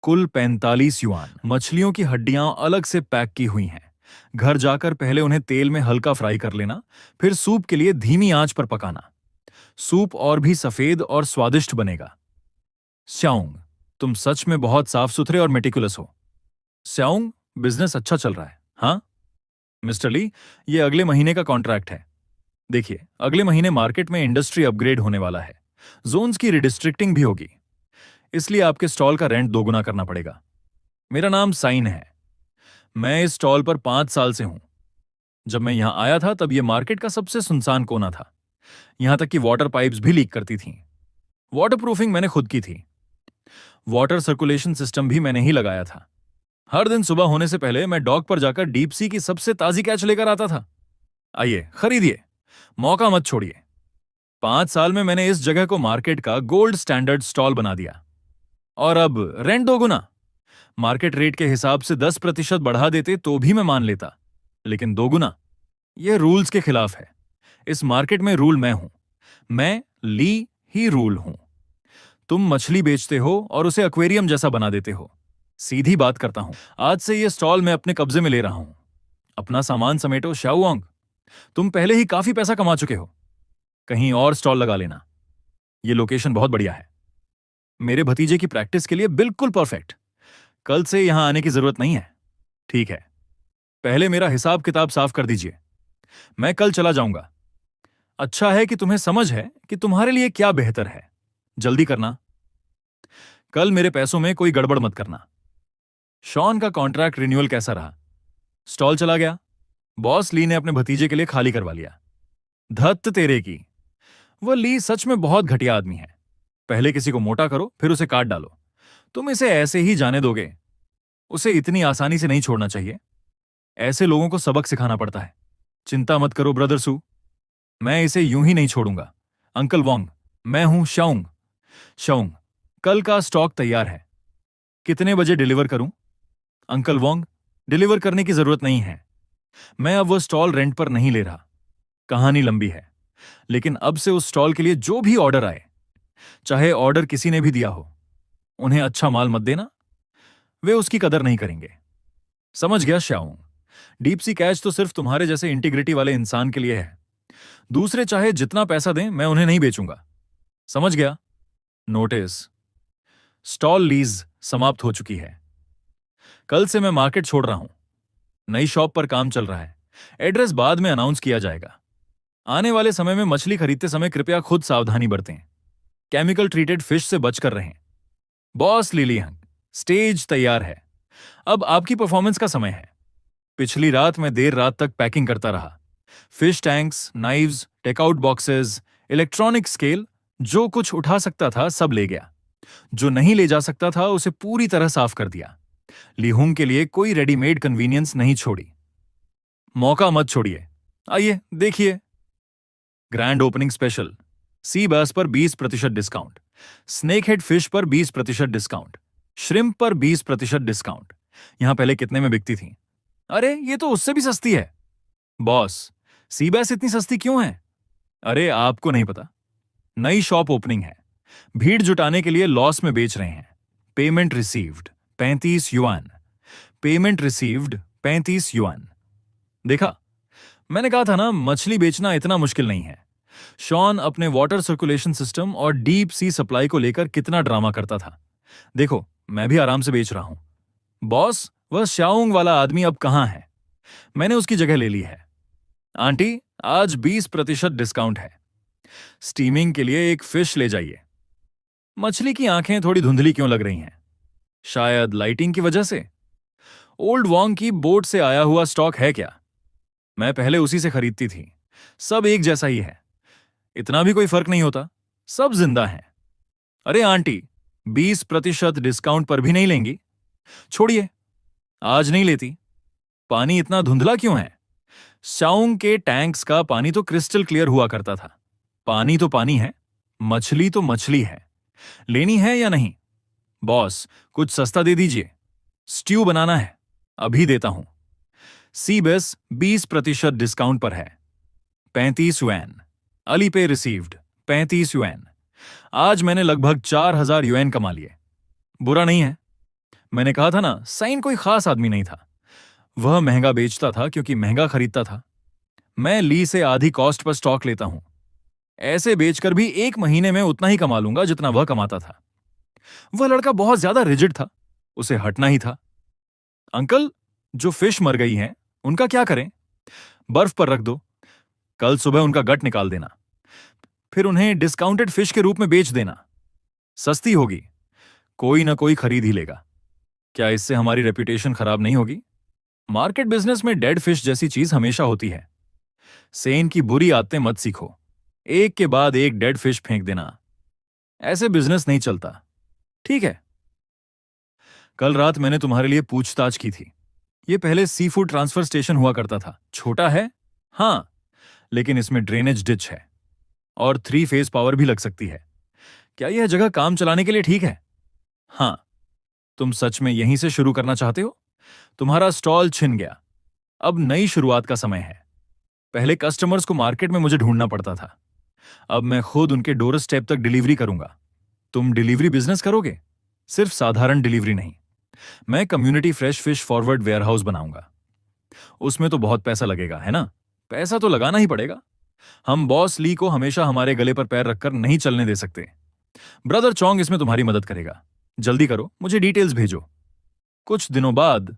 कुल 45 युआन। मछलियों की हड्डियां अलग से पैक की हुई हैं। घर जाकर पहले उन्हें तेल में हल्का फ्राई कर लेना, फिर सूप के लिए धीमी आंच पर पकाना। सूप और भी सफेद और स्वादिष्ट बनेगा। स्याउंग, तुम सच में बहुत साफ सुथरे और मेटिकुलस हो। स्याउंग, बिजनेस अच्छा चल रहा है, हाँ? मिस्टर ली, ये अगले महीने का कॉन्ट्रैक्ट है। देखिए, अगले महीने मार्केट में इंडस्ट्री अपग्रेड होने वाला है। जोन्स की रिडिस्ट्रिक्टिंग भी होगी, इसलिए आपके स्टॉल का रेंट दोगुना करना पड़ेगा। मेरा नाम साइन है। मैं इस स्टॉल पर 5 साल से हूं। जब मैं यहां आया था तब यह मार्केट का सबसे सुनसान कोना था। यहां तक कि वाटर पाइप्स भी लीक करती थीं। वाटर प्रूफिंग मैंने खुद की थी। वाटर सर्कुलेशन सिस्टम भी मैंने ही लगाया था। हर दिन सुबह होने से पहले मैं डॉक पर जाकर डीप सी की सबसे ताजी कैच लेकर आता था। आइए, खरीदिए, मौका मत छोड़िए। 5 साल में मैंने इस जगह को मार्केट का गोल्ड स्टैंडर्ड स्टॉल बना दिया। और अब रेंट दोगुना। मार्केट रेट के हिसाब से 10% बढ़ा देते तो भी मैं मान लेता, लेकिन दोगुना, यह रूल्स के खिलाफ है। इस मार्केट में रूल मैं हूं। मैं ली ही रूल हूं। तुम मछली बेचते हो और उसे एक्वेरियम जैसा बना देते हो। सीधी बात करता हूं, आज से यह स्टॉल मैं अपने कब्जे में ले रहा हूं। अपना सामान समेटो शाओआंग। तुम पहले ही काफी पैसा कमा चुके हो। कहीं और स्टॉल लगा लेना। यह लोकेशन बहुत बढ़िया है। मेरे भतीजे की प्रैक्टिस के लिए बिल्कुल परफेक्ट। कल से यहां आने की जरूरत नहीं है। ठीक है, पहले मेरा हिसाब किताब साफ कर दीजिए। मैं कल चला जाऊंगा। अच्छा है कि तुम्हें समझ है कि तुम्हारे लिए क्या बेहतर है। जल्दी करना। कल मेरे पैसों में कोई गड़बड़ मत करना। शॉन का कॉन्ट्रैक्ट रिन्यूअल कैसा रहा? स्टॉल चला गया? बॉस ली ने अपने भतीजे के लिए खाली करवा लिया। धत्त तेरे की। वह ली सच में बहुत घटिया आदमी है। पहले किसी को मोटा करो, फिर उसे काट डालो। तुम इसे ऐसे ही जाने दोगे? उसे इतनी आसानी से नहीं छोड़ना चाहिए। ऐसे लोगों को सबक सिखाना पड़ता है। चिंता मत करो ब्रदर सू, मैं इसे यूं ही नहीं छोड़ूंगा। अंकल वोंग, मैं हूं शाओंग। शाओंग, कल का स्टॉक तैयार है। कितने बजे डिलीवर करूं? अंकल वोंग, डिलीवर करने की जरूरत नहीं है। मैं अब वो स्टॉल रेंट पर नहीं ले रहा। कहानी लंबी है, लेकिन अब से उस स्टॉल के लिए जो भी ऑर्डर आए, चाहे ऑर्डर किसी ने भी दिया हो, उन्हें अच्छा माल मत देना। वे उसकी कदर नहीं करेंगे। समझ गया शाओंग। डीप सी कैच तो सिर्फ तुम्हारे जैसे इंटीग्रिटी वाले इंसान के लिए है। दूसरे चाहे जितना पैसा दें, मैं उन्हें नहीं बेचूंगा। समझ गया? नोटिस, स्टॉल लीज समाप्त हो चुकी है। कल से मैं मार्केट छोड़ रहा हूं। नई शॉप पर काम चल रहा है। एड्रेस बाद में अनाउंस किया जाएगा। आने वाले समय में मछली खरीदते समय कृपया खुद सावधानी बरतें। केमिकल ट्रीटेड फिश से बचकर रहें। बॉस लिलियंग, स्टेज तैयार है। अब आपकी परफॉर्मेंस का समय है। पिछली रात मैं देर रात तक पैकिंग करता रहा। Fish tanks, knives, takeout boxes, electronic scale, जो कुछ उठा सकता था सब ले गया। जो नहीं ले जा सकता था उसे पूरी तरह साफ कर दिया। लिहुंग के लिए कोई रेडीमेड कन्वीनियंस नहीं छोड़ी। मौका मत छोड़िए। आइए देखिए। Grand opening special. सी बास पर 20% डिस्काउंट। स्नेक हेड फिश पर 20% डिस्काउंट। श्रिम्प पर 20% डिस्काउंट। यहां पहले कितने में बिकती थी? अरे ये तो उससे भी सस्ती है। बॉस, सी बास इतनी सस्ती क्यों है? अरे आपको नहीं पता। नई शॉप ओपनिंग है। भीड़ जुटाने के लिए लॉस में बेच रहे हैं। Payment received 35 yuan. Payment received 35 yuan. देखा, मैंने कहा था ना, मछली बेचना इतना मुश्किल नहीं है। शॉन अपने वाटर सर्कुलेशन सिस्टम और डीप सी सप्लाई को लेकर कितना ड्रामा करता था। देखो, मैं भी आराम से बेच रहा हूं। बॉस, वह शाओंग वाला आदमी अब कहां है? मैंने उसकी जगह ले ली है। आंटी, आज 20% डिस्काउंट है। स्टीमिंग के लिए एक फिश ले जाइए। मछली की आंखें थोड़ी धुंधली क्यों लग रही हैं? शायद लाइटिंग की वजह से। ओल्ड वॉन्ग की बोट से आया हुआ स्टॉक है क्या? मैं पहले उसी से खरीदती थी। सब एक जैसा ही है। इतना भी कोई फर्क नहीं होता। सब जिंदा हैं। अरे आंटी, 20% डिस्काउंट पर भी नहीं लेंगी? छोड़िए, आज नहीं लेती। पानी इतना धुंधला क्यों है? शाओंग के टैंक्स का पानी तो क्रिस्टल क्लियर हुआ करता था। पानी तो पानी है, मछली तो मछली है। लेनी है या नहीं? बॉस, कुछ सस्ता दे दीजिए। स्ट्यू बनाना है, अभी देता हूं। सीबेस 20% डिस्काउंट पर है। 35 युआन। अली पे रिसीव्ड 35 युआन। आज मैंने लगभग 4000 युआन कमा लिए। बुरा नहीं है। मैंने कहा था ना, साइन कोई खास आदमी नहीं था। वह महंगा बेचता था क्योंकि महंगा खरीदता था। मैं ली से आधी कॉस्ट पर स्टॉक लेता हूं। ऐसे बेचकर भी 1 महीने में उतना ही कमा लूंगा जितना वह कमाता था। वह लड़का बहुत ज्यादा रिजिड था, उसे हटना ही था। अंकल, जो फिश मर गई हैं, उनका क्या करें? बर्फ पर रख दो, कल सुबह उनका गट निकाल देना, फिर उन्हें डिस्काउंटेड फिश के रूप में बेच देना। सस्ती होगी, कोई ना कोई खरीद ही लेगा। क्या इससे हमारी रेपुटेशन खराब नहीं होगी? मार्केट बिजनेस में डेड फिश जैसी चीज हमेशा होती है। सेन की बुरी आदतें मत सीखो, एक के बाद एक डेड फिश फेंक देना। ऐसे बिजनेस नहीं चलता। ठीक है, कल रात मैंने तुम्हारे लिए पूछताछ की थी। ये पहले सी फूड ट्रांसफर स्टेशन हुआ करता था। छोटा है, हाँ, लेकिन इसमें ड्रेनेज डिच है और 3 फेज पावर भी लग सकती है। क्या यह जगह काम चलाने के लिए ठीक है? हाँ। तुम सच में यहीं से शुरू करना चाहते हो? तुम्हारा स्टॉल छिन गया, अब नई शुरुआत का समय है। पहले कस्टमर्स को मार्केट में मुझे ढूंढना पड़ता था, अब मैं खुद उनके डोर स्टेप तक डिलीवरी करूंगा। तुम डिलीवरी बिजनेस करोगे? सिर्फ साधारण डिलीवरी नहीं, मैं community fresh fish forward warehouse बनाऊंगा। उसमें तो बहुत पैसा लगेगा, है ना? पैसा तो लगाना ही पड़ेगा। हम बॉस ली को हमेशा हमारे गले पर पैर रखकर नहीं चलने दे सकते। ब्रदर चोंग इसमें तुम्हारी मदद करेगा। जल्दी करो, मुझे डिटेल्स भेजो। कुछ दिनों बाद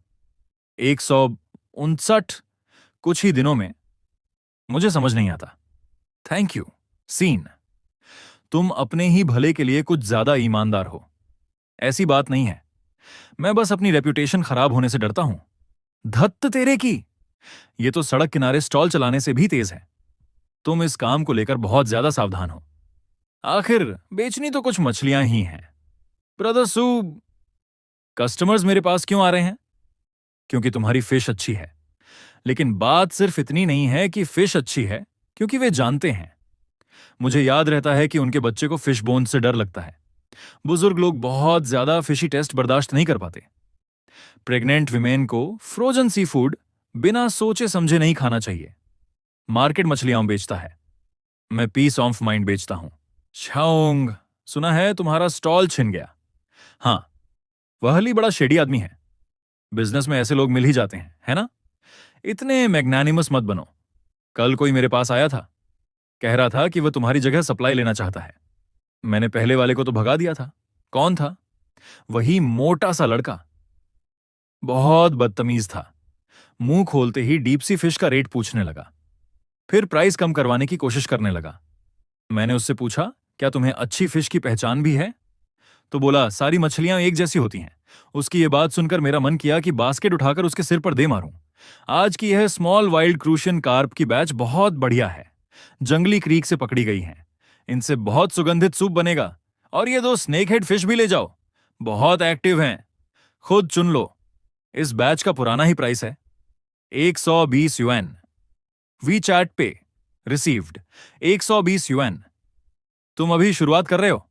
159 कुछ ही दिनों में, मुझे समझ नहीं आता। थैंक यू सीन, तुम अपने ही भले के लिए कुछ ज्यादा ईमानदार हो। ऐसी बात नहीं है, मैं बस अपनी रेपुटेशन खराब होने से डरता हूं। धत्त तेरे की, ये तो सड़क किनारे स्टॉल चलाने से भी तेज है। तुम इस काम को लेकर बहुत ज्यादा सावधान हो। आखिर बेचनी तो कुछ मछलियां ही हैं। ब्रदर सूब, कस्टमर्स मेरे पास क्यों आ रहे हैं? क्योंकि तुम्हारी फिश अच्छी है। लेकिन बात सिर्फ इतनी नहीं है कि फिश अच्छी है, क्योंकि वे जानते हैं। मुझे याद रहता है कि उनके बच्चे को फिश बोन से डर लगता है। बुजुर्ग लोग बहुत ज्यादा फिशी टेस्ट बर्दाश्त नहीं कर पाते। प्रेग्नेंट विमेन को फ्रोजन सी फूड बिना सोचे समझे नहीं खाना चाहिए। मार्केट मछलियां बेचता है, मैं पीस ऑफ माइंड बेचता हूं। शाओंग, सुना है तुम्हारा स्टॉल छिन गया। हाँ, वह अली बड़ा शेडी आदमी है। बिजनेस में ऐसे लोग मिल ही जाते हैं, है ना? इतने मैग्नानिमस मत बनो। कल कोई मेरे पास आया था, कह रहा था कि वह तुम्हारी जगह सप्लाई लेना चाहता है। मैंने पहले वाले को तो भगा दिया था। कौन था? वही मोटा सा लड़का, बहुत बदतमीज था। मुंह खोलते ही डीप सी फिश का रेट पूछने लगा, फिर प्राइस कम करवाने की कोशिश करने लगा। मैंने उससे पूछा, क्या तुम्हें अच्छी फिश की पहचान भी है? तो बोला, सारी मछलियां एक जैसी होती हैं। उसकी ये बात सुनकर मेरा मन किया कि बास्केट उठाकर उसके सिर पर दे मारूं। आज की यह स्मॉल वाइल्ड क्रूशियन कार्प की बैच बहुत बढ़िया है, जंगली क्रीक से पकड़ी गई हैं। इनसे बहुत सुगंधित सूप बनेगा। और ये 2 स्नेक हेड फिश भी ले जाओ, बहुत एक्टिव हैं। खुद चुन लो। इस बैच का पुराना ही प्राइस है, 120 युएन। वी चैट पे रिसीव्ड 120 युएन। तुम अभी शुरुआत कर रहे हो,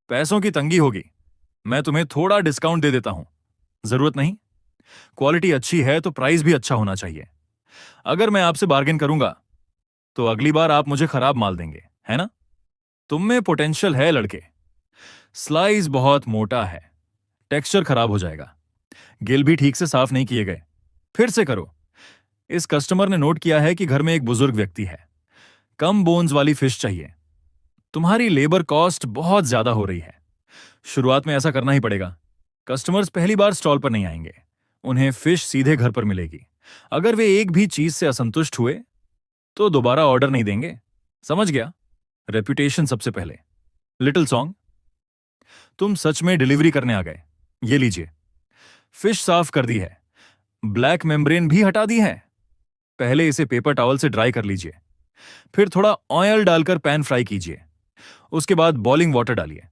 पैसों की तंगी होगी, मैं तुम्हें थोड़ा डिस्काउंट दे देता हूं। जरूरत नहीं, क्वालिटी अच्छी है तो प्राइस भी अच्छा होना चाहिए। अगर मैं आपसे बार्गेन करूंगा तो अगली बार आप मुझे खराब माल देंगे, है ना? तुम में पोटेंशियल है लड़के। स्लाइस बहुत मोटा है, टेक्सचर खराब हो जाएगा। गिल भी ठीक से साफ नहीं किए गए। फिर से करो। इस कस्टमर ने नोट किया है कि घर में एक बुजुर्ग व्यक्ति है, कम बोन्स वाली फिश चाहिए। तुम्हारी लेबर कॉस्ट बहुत ज्यादा हो रही है। शुरुआत में ऐसा करना ही पड़ेगा। कस्टमर्स पहली बार स्टॉल पर नहीं आएंगे, उन्हें फिश सीधे घर पर मिलेगी। अगर वे एक भी चीज से असंतुष्ट हुए तो दोबारा ऑर्डर नहीं देंगे। समझ गया? रेपुटेशन सबसे पहले। लिटिल सॉन्ग, तुम सच में डिलीवरी करने आ गए। ये लीजिए, फिश साफ कर दी है, ब्लैक मेम्ब्रेन भी हटा दी है। पहले इसे पेपर टॉवल से ड्राई कर लीजिए, फिर थोड़ा ऑयल डालकर पैन फ्राई कीजिए। उसके बाद बॉइलिंग वाटर डालिए,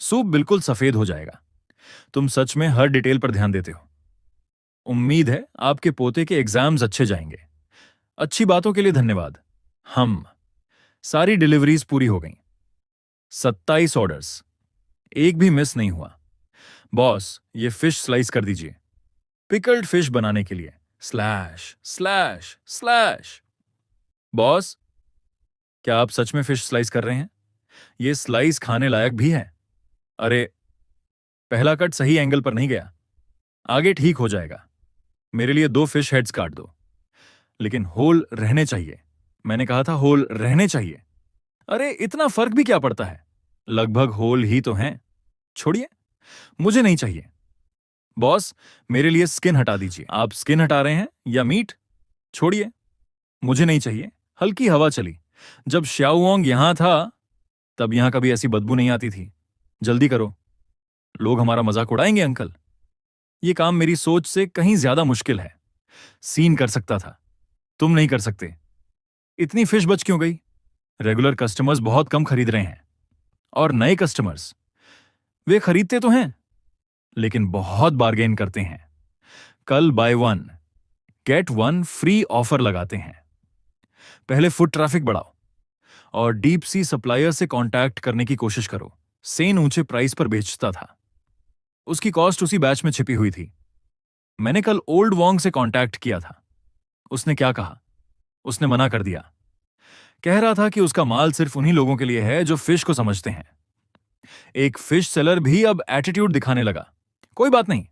सूप बिल्कुल सफेद हो जाएगा। तुम सच में हर डिटेल पर ध्यान देते हो। उम्मीद है आपके पोते के एग्जाम्स अच्छे जाएंगे। अच्छी बातों के लिए धन्यवाद। हम सारी डिलीवरीज पूरी हो गईं। 27 ऑर्डर्स, एक भी मिस नहीं हुआ। बॉस, ये फिश स्लाइस कर दीजिए, पिकल्ड फिश बनाने के लिए। Slash slash slash. बॉस, क्या आप सच में फिश स्लाइस कर रहे हैं? ये स्लाइस खाने लायक भी है। अरे, पहला कट सही एंगल पर नहीं गया। आगे ठीक हो जाएगा। मेरे लिए 2 फिश हेड्स काट दो, लेकिन होल रहने चाहिए। मैंने कहा था होल रहने चाहिए। अरे इतना फर्क भी क्या पड़ता है, लगभग होल ही तो हैं। छोड़िए, मुझे नहीं चाहिए। बॉस, मेरे लिए स्किन हटा दीजिए। आप स्किन हटा रहे हैं या मीट? छोड़िए, मुझे नहीं चाहिए। हल्की हवा चली। जब श्याओवांग यहां था तब यहां कभी ऐसी बदबू नहीं आती थी। जल्दी करो, लोग हमारा मजाक उड़ाएंगे अंकल। ये काम मेरी सोच से कहीं ज्यादा मुश्किल है। सीन कर सकता था, तुम नहीं कर सकते। इतनी फिश बच क्यों गई? रेगुलर कस्टमर्स बहुत कम खरीद रहे हैं, और नए कस्टमर्स, वे खरीदते तो हैं लेकिन बहुत बार्गेन करते हैं। कल बाय 1 गेट 1 फ्री ऑफर लगाते हैं। पहले फुट ट्रैफिक बढ़ाओ और डीप सी सप्लायर से कांटेक्ट करने की कोशिश करो। सेन ऊंचे प्राइस पर बेचता था, उसकी कॉस्ट उसी बैच में छिपी हुई थी। मैंने कल ओल्ड वोंग से कांटेक्ट किया था। उसने क्या कहा? उसने मना कर दिया। कह रहा था कि उसका माल सिर्फ उन्हीं लोगों के लिए है जो फिश को समझते हैं। एक फिश सेलर भी अब एटीट्यूड दिखाने लगा। कोई बात नहीं,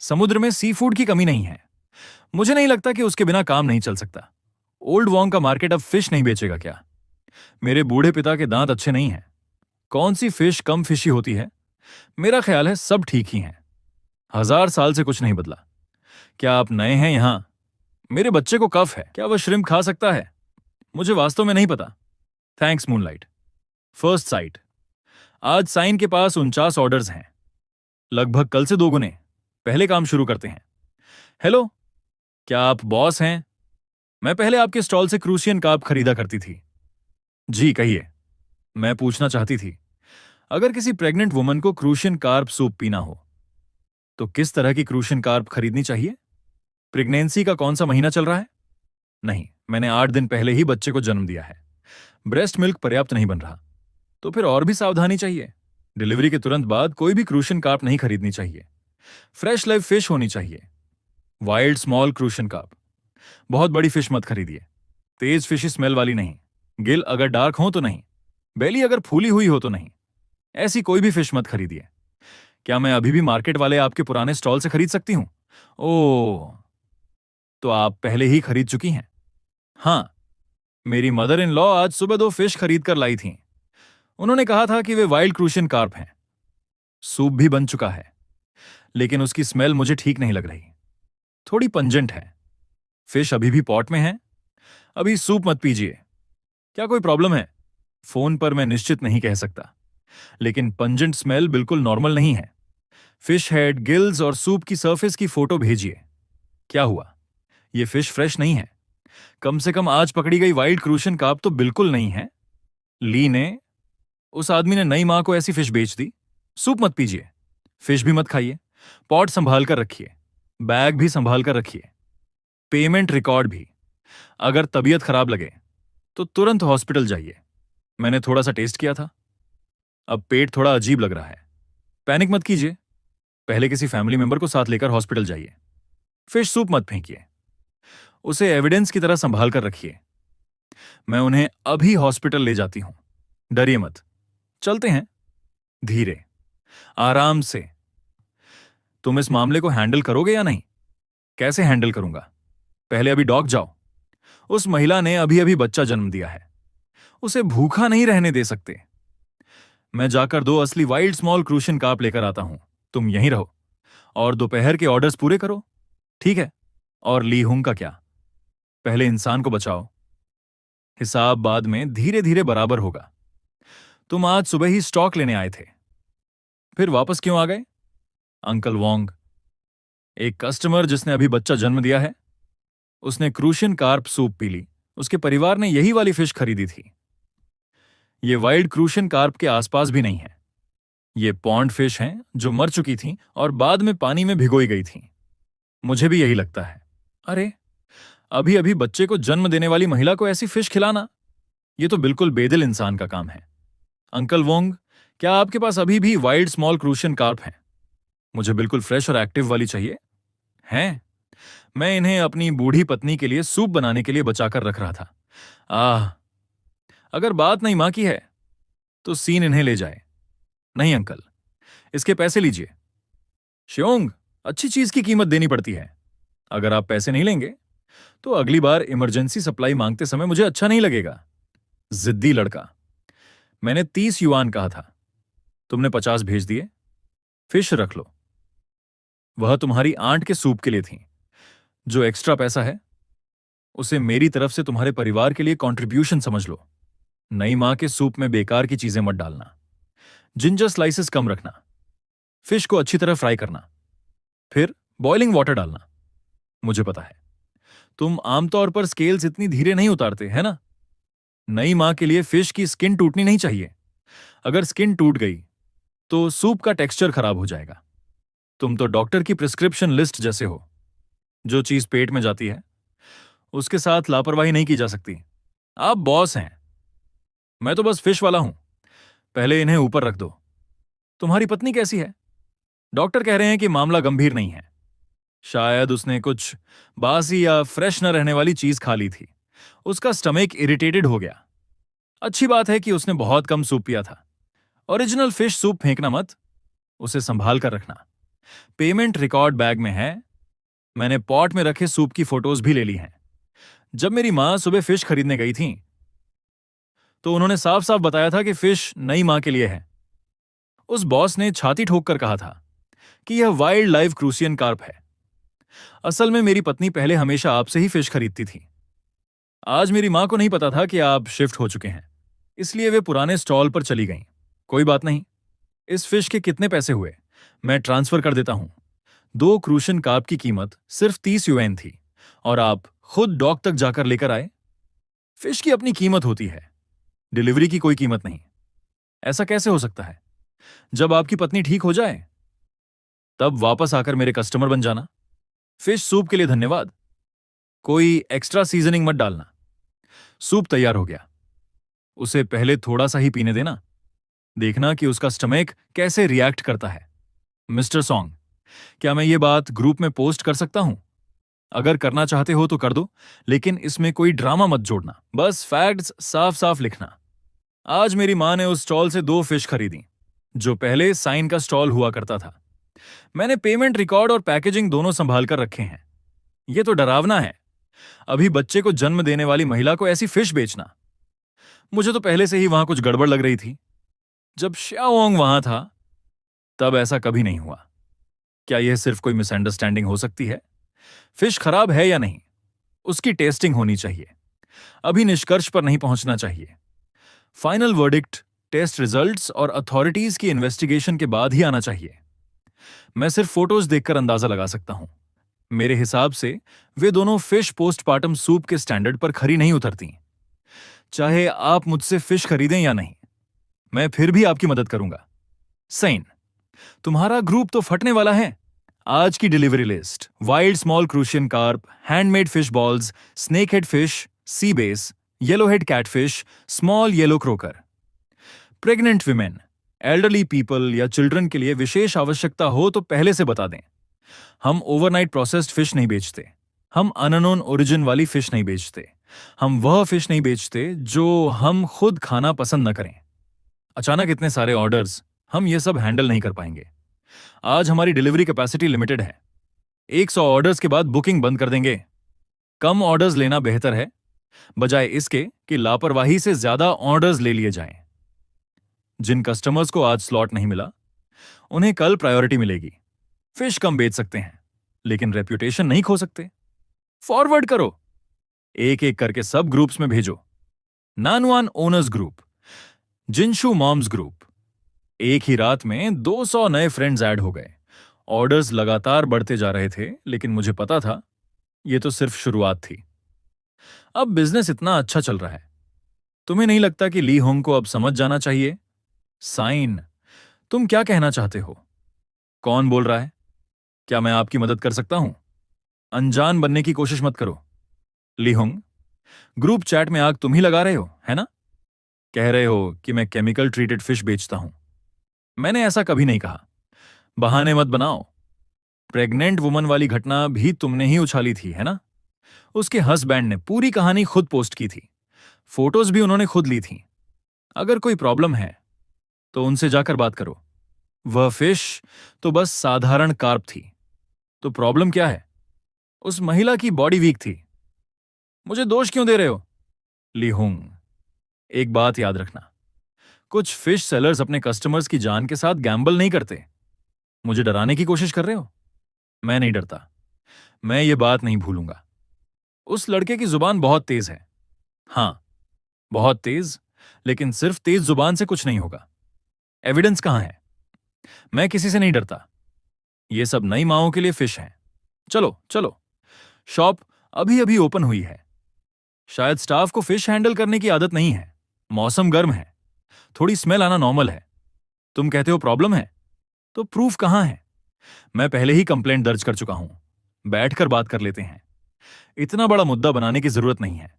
समुद्र में सी फूड की कमी नहीं है। मुझे नहीं लगता कि उसके बिना काम नहीं चल सकता। ओल्ड वोंग का मार्केट अब फिश नहीं बेचेगा क्या? मेरे बूढ़े पिता के दांत अच्छे नहीं हैं। कौन सी फिश कम फिशी होती है? मेरा ख्याल है सब ठीक ही हैं। 1000 साल से कुछ नहीं बदला। क्या आप नए हैं यहां? मेरे बच्चे को कफ है, क्या वह श्रिम्प खा सकता है? मुझे वास्तव में नहीं पता। Thanks moonlight. First sight. आज साइन के पास 49 ऑर्डर्स हैं, लगभग कल से 2 गुने। पहले काम शुरू करते हैं। हेलो, क्या आप बॉस हैं? मैं पहले आपके स्टॉल से क्रूशियन कार्प खरीदा करती थी। जी कहिए। मैं पूछना चाहती थी, अगर किसी प्रेग्नेंट वुमन को क्रूशियन कार्प सूप पीना हो तो किस तरह की क्रूशियन कार्प खरीदनी चाहिए? प्रेगनेंसी का कौन सा महीना चल रहा है? नहीं, मैंने 8 दिन पहले ही बच्चे को जन्म दिया है। ब्रेस्ट मिल्क पर्याप्त नहीं बन रहा, तो फिर और भी सावधानी चाहिए। डिलीवरी के तुरंत बाद कोई भी क्रूशियन कार्प नहीं खरीदनी चाहिए। फ्रेश लाइव फिश होनी चाहिए। Wild small crucian carp. बहुत बड़ी फिश मत खरीदिए। तेज फिशी स्मेल वाली नहीं। गिल अगर डार्क हो तो नहीं। बेली अगर फूली हुई हो तो नहीं। ऐसी कोई भी फिश मत खरीदिए। क्या मैं अभी भी मार्केट वाले आपके पुराने स्टॉल से खरीद सकती हूं? ओह, तो आप पहले ही खरीद चुकी हैं। हां, मेरी मदर इन लॉ आज सुबह 2 फिश खरीद कर लाई थीं। उन्होंने कहा था कि वे वाइल्ड क्रूशियन कार्प हैं। सूप भी बन चुका है, लेकिन उसकी स्मेल मुझे ठीक नहीं लग रही। थोड़ी पंजेंट है। फिश अभी भी पॉट में है। अभी सूप मत पीजिए। क्या कोई प्रॉब्लम है? फोन पर मैं निश्चित नहीं कह सकता, लेकिन पंजेंट स्मेल बिल्कुल नॉर्मल नहीं है। फिश हेड, गिल्स और सूप की सरफेस की फोटो भेजिए। क्या हुआ? यह फिश फ्रेश नहीं है। कम से कम आज पकड़ी गई वाइल्ड क्रूशियन कार्प तो बिल्कुल नहीं है। ली ने, उस आदमी ने नई मां को ऐसी फिश बेच दी। सूप मत पीजिए। फिश भी मत खाइए। पॉट संभाल कर रखिए। बैग भी संभाल कर रखिए। पेमेंट रिकॉर्ड भी। अगर तबीयत खराब लगे तो तुरंत हॉस्पिटल जाइए। मैंने थोड़ा सा टेस्ट किया था, अब पेट थोड़ा अजीब लग रहा है। पैनिक मत कीजिए। पहले किसी फैमिली मेंबर को साथ लेकर हॉस्पिटल जाइए। फिश सूप मत फेंकिए। उसे एविडेंस की तरह संभाल कर रखिए। मैं उन्हें अभी हॉस्पिटल ले जाती हूं। डरिए मत। चलते हैं धीरे, आराम से। तुम इस मामले को हैंडल करोगे या नहीं? कैसे हैंडल करूंगा? पहले अभी डॉक जाओ। उस महिला ने अभी अभी बच्चा जन्म दिया है, उसे भूखा नहीं रहने दे सकते। मैं जाकर 2 असली वाइल्ड स्मॉल क्रूशियन कार्प लेकर आता हूं। तुम यहीं रहो और दोपहर के ऑर्डर्स पूरे करो, ठीक है? और ली हुंग का क्या? पहले इंसान को बचाओ। हिसाब बाद में धीरे धीरे बराबर होगा। तुम आज सुबह ही स्टॉक लेने आए थे, फिर वापस क्यों आ गए? अंकल वोंग, एक कस्टमर जिसने अभी बच्चा जन्म दिया है, उसने क्रूशियन कार्प सूप पी ली। उसके परिवार ने यही वाली फिश खरीदी थी। ये वाइल्ड क्रूशियन कार्प के आसपास भी नहीं है। ये पॉन्ड फिश हैं जो मर चुकी थीं और बाद में पानी में भिगोई गई थीं। मुझे भी यही लगता है। अरे, अभी अभी बच्चे को जन्म देने वाली महिला को ऐसी फिश खिलाना, यह तो बिल्कुल बेदिल इंसान का काम है। अंकल वोंग, क्या आपके पास अभी भी वाइल्ड स्मॉल क्रूशियन कार्प हैं? मुझे बिल्कुल फ्रेश और एक्टिव वाली चाहिए। हैं? मैं इन्हें अपनी बूढ़ी पत्नी के लिए सूप बनाने के लिए बचाकर रख रहा था। आह, अगर बात नहीं मां की है तो सीन इन्हें ले जाए। नहीं अंकल, इसके पैसे लीजिए। श्योंग, अच्छी चीज की कीमत देनी पड़ती है। अगर आप पैसे नहीं लेंगे तो अगली बार इमरजेंसी सप्लाई मांगते समय मुझे अच्छा नहीं लगेगा। जिद्दी लड़का। मैंने 30 युआन कहा था, तुमने 50 भेज दिए। फिश रख लो, वह तुम्हारी आंट के सूप के लिए थी। जो एक्स्ट्रा पैसा है उसे मेरी तरफ से तुम्हारे परिवार के लिए कंट्रीब्यूशन समझ लो। नई मां के सूप में बेकार की चीजें मत डालना। जिंजर स्लाइसेस कम रखना। फिश को अच्छी तरह फ्राई करना, फिर बॉइलिंग वाटर डालना। मुझे पता है तुम आमतौर पर स्केल्स इतनी धीरे नहीं उतारते, है ना? नई मां के लिए फिश की स्किन टूटनी नहीं चाहिए। अगर स्किन टूट गई तो सूप का टेक्सचर खराब हो जाएगा। तुम तो डॉक्टर की प्रिस्क्रिप्शन लिस्ट जैसे हो। जो चीज पेट में जाती है उसके साथ लापरवाही नहीं की जा सकती। आप बॉस हैं, मैं तो बस फिश वाला हूं। पहले इन्हें ऊपर रख दो। तुम्हारी पत्नी कैसी है? डॉक्टर कह रहे हैं कि मामला गंभीर नहीं है। शायद उसने कुछ बासी या फ्रेश न रहने वाली चीज खा ली थी। उसका स्टमक इरिटेटेड हो गया। अच्छी बात है कि उसने बहुत कम सूप पिया था। ओरिजिनल फिश सूप फेंकना मत, उसे संभाल कर रखना। पेमेंट रिकॉर्ड बैग में है। मैंने पॉट में रखे सूप की फोटोज भी ले ली हैं। जब मेरी मां सुबह फिश खरीदने गई थी तो उन्होंने साफ साफ बताया था कि फिश नई मां के लिए है। उस बॉस ने छाती ठोक कर कहा था कि यह वाइल्ड लाइफ क्रूसियन कार्प है। असल में मेरी पत्नी पहले हमेशा आपसे ही फिश खरीदती थी। आज मेरी मां को नहीं पता था कि आप शिफ्ट हो चुके हैं, इसलिए वे पुराने स्टॉल पर चली गईं। कोई बात नहीं। इस फिश के कितने पैसे हुए मैं ट्रांसफर कर देता हूं। 2 क्रूशन कार्प की कीमत सिर्फ 30 यूएन थी और आप खुद डॉक तक जाकर लेकर आए। फिश की अपनी कीमत होती है, डिलीवरी की कोई कीमत नहीं। ऐसा कैसे हो सकता है? जब आपकी पत्नी ठीक हो जाए तब वापस आकर मेरे कस्टमर बन जाना। फिश सूप के लिए धन्यवाद। कोई एक्स्ट्रा सीजनिंग मत डालना। सूप तैयार हो गया, उसे पहले थोड़ा सा ही पीने देना। देखना कि उसका स्टमक कैसे रिएक्ट करता है। मिस्टर सॉन्ग, क्या मैं ये बात ग्रुप में पोस्ट कर सकता हूं? अगर करना चाहते हो तो कर दो, लेकिन इसमें कोई ड्रामा मत जोड़ना। बस फैक्ट्स साफ साफ लिखना। आज मेरी मां ने उस स्टॉल से 2 फिश खरीदी जो पहले साइन का स्टॉल हुआ करता था। मैंने पेमेंट रिकॉर्ड और पैकेजिंग दोनों संभाल कर रखे हैं। यह तो डरावना है, अभी बच्चे को जन्म देने वाली महिला को ऐसी फिश बेचना। मुझे तो पहले से ही वहां कुछ गड़बड़ लग रही थी। जब श्याओंग वहां था तब ऐसा कभी नहीं हुआ। क्या यह सिर्फ कोई मिसअंडरस्टैंडिंग हो सकती है? फिश खराब है या नहीं, उसकी टेस्टिंग होनी चाहिए। अभी निष्कर्ष पर नहीं पहुंचना चाहिए। फाइनल वर्डिक्ट टेस्ट रिजल्ट्स और अथॉरिटीज की इन्वेस्टिगेशन के बाद ही आना चाहिए। मैं सिर्फ फोटोज देखकर अंदाजा लगा सकता हूं। मेरे हिसाब से वे दोनों फिश पोस्टमार्टम सूप के स्टैंडर्ड पर खरी नहीं उतरती। चाहे आप मुझसे फिश खरीदें या नहीं, मैं फिर भी आपकी मदद करूंगा। सैन, तुम्हारा ग्रुप तो फटने वाला है। आज की delivery list: wild small crucian carp, handmade fish balls, snake head fish, sea bass, yellow head catfish, small yellow croaker. Pregnant women, elderly people या चिल्ड्रन के लिए विशेष आवश्यकता हो तो पहले से बता दें। हम ओवरनाइट प्रोसेस्ड फिश नहीं बेचते। हम अननोन ओरिजिन वाली फिश नहीं बेचते। हम वह फिश नहीं बेचते जो हम खुद खाना पसंद न करें। अचानक इतने सारे ऑर्डर्स, हम ये सब हैंडल नहीं कर पाएंगे। आज हमारी डिलीवरी कैपेसिटी लिमिटेड है। 100 ऑर्डर्स के बाद बुकिंग बंद कर देंगे। कम ऑर्डर्स लेना बेहतर है, बजाय इसके कि लापरवाही से ज्यादा ऑर्डर्स ले लिए जाएं। जिन कस्टमर्स को आज स्लॉट नहीं मिला उन्हें कल प्रायोरिटी मिलेगी। फिश कम बेच सकते हैं लेकिन रेप्यूटेशन नहीं खो सकते। फॉरवर्ड करो, एक एक करके सब ग्रुप्स में भेजो। नानवान owners group, Jinshu moms group. एक ही रात में 200 नए फ्रेंड्स ऐड हो गए। ऑर्डर्स लगातार बढ़ते जा रहे थे, लेकिन मुझे पता था यह तो सिर्फ शुरुआत थी। अब बिजनेस इतना अच्छा चल रहा है, तुम्हें नहीं लगता कि ली होंग को अब समझ जाना चाहिए? साइन, तुम क्या कहना चाहते हो? कौन बोल रहा है? क्या मैं आपकी मदद कर सकता हूं? अनजान बनने की कोशिश मत करो। ली होंग, ग्रुप चैट में आग तुम ही लगा रहे हो, है ना? कह रहे हो कि मैं केमिकल ट्रीटेड फिश बेचता हूं। मैंने ऐसा कभी नहीं कहा। बहाने मत बनाओ। प्रेग्नेंट वुमन वाली घटना भी तुमने ही उछाली थी, है ना? उसके हस्बैंड ने पूरी कहानी खुद पोस्ट की थी। फोटोज भी उन्होंने खुद ली थी। अगर कोई प्रॉब्लम है तो उनसे जाकर बात करो। वह फिश तो बस साधारण कार्प थी। तो प्रॉब्लम क्या है? उस महिला की बॉडी वीक थी। मुझे दोष क्यों दे रहे हो? ली हुंग, एक बात याद रखना, कुछ फिश सेलर्स अपने कस्टमर्स की जान के साथ गैम्बल नहीं करते। मुझे डराने की कोशिश कर रहे हो? मैं नहीं डरता। मैं ये बात नहीं भूलूंगा। उस लड़के की जुबान बहुत तेज है। हाँ, बहुत तेज, लेकिन सिर्फ तेज जुबान से कुछ नहीं होगा। एविडेंस कहां है? मैं किसी से नहीं डरता। ये सब नई माओं के लिए फिश हैं। चलो चलो, शॉप अभी अभी ओपन हुई है। शायद स्टाफ को फिश हैंडल करने की आदत नहीं है। मौसम गर्म है, थोड़ी स्मेल आना नॉर्मल है। तुम कहते हो प्रॉब्लम है, तो प्रूफ कहां है? मैं पहले ही कंप्लेंट दर्ज कर चुका हूं। बैठकर बात कर लेते हैं। इतना बड़ा मुद्दा बनाने की जरूरत नहीं है।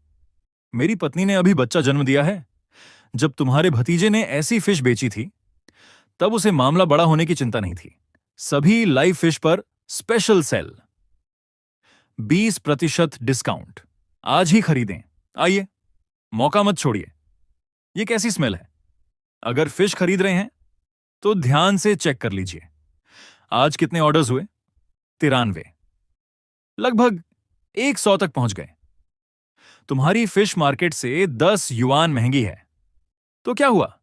मेरी पत्नी ने अभी बच्चा जन्म दिया है। जब तुम्हारे भतीजे ने ऐसी फिश बेची थी, तब उसे मामला बड़ा होने की चिंता नहीं थी। सभी लाइव फिश पर स्पेशल सेल, 20% डिस्काउंट। आज ही खरीदें। आइए, मौका मत छोड़िए। ये कैसी स्मेल है? अगर फिश खरीद रहे हैं तो ध्यान से चेक कर लीजिए। आज कितने ऑर्डर्स हुए? 93। लगभग 100 तक पहुंच गए। तुम्हारी फिश मार्केट से 10 युआन महंगी है। तो क्या हुआ?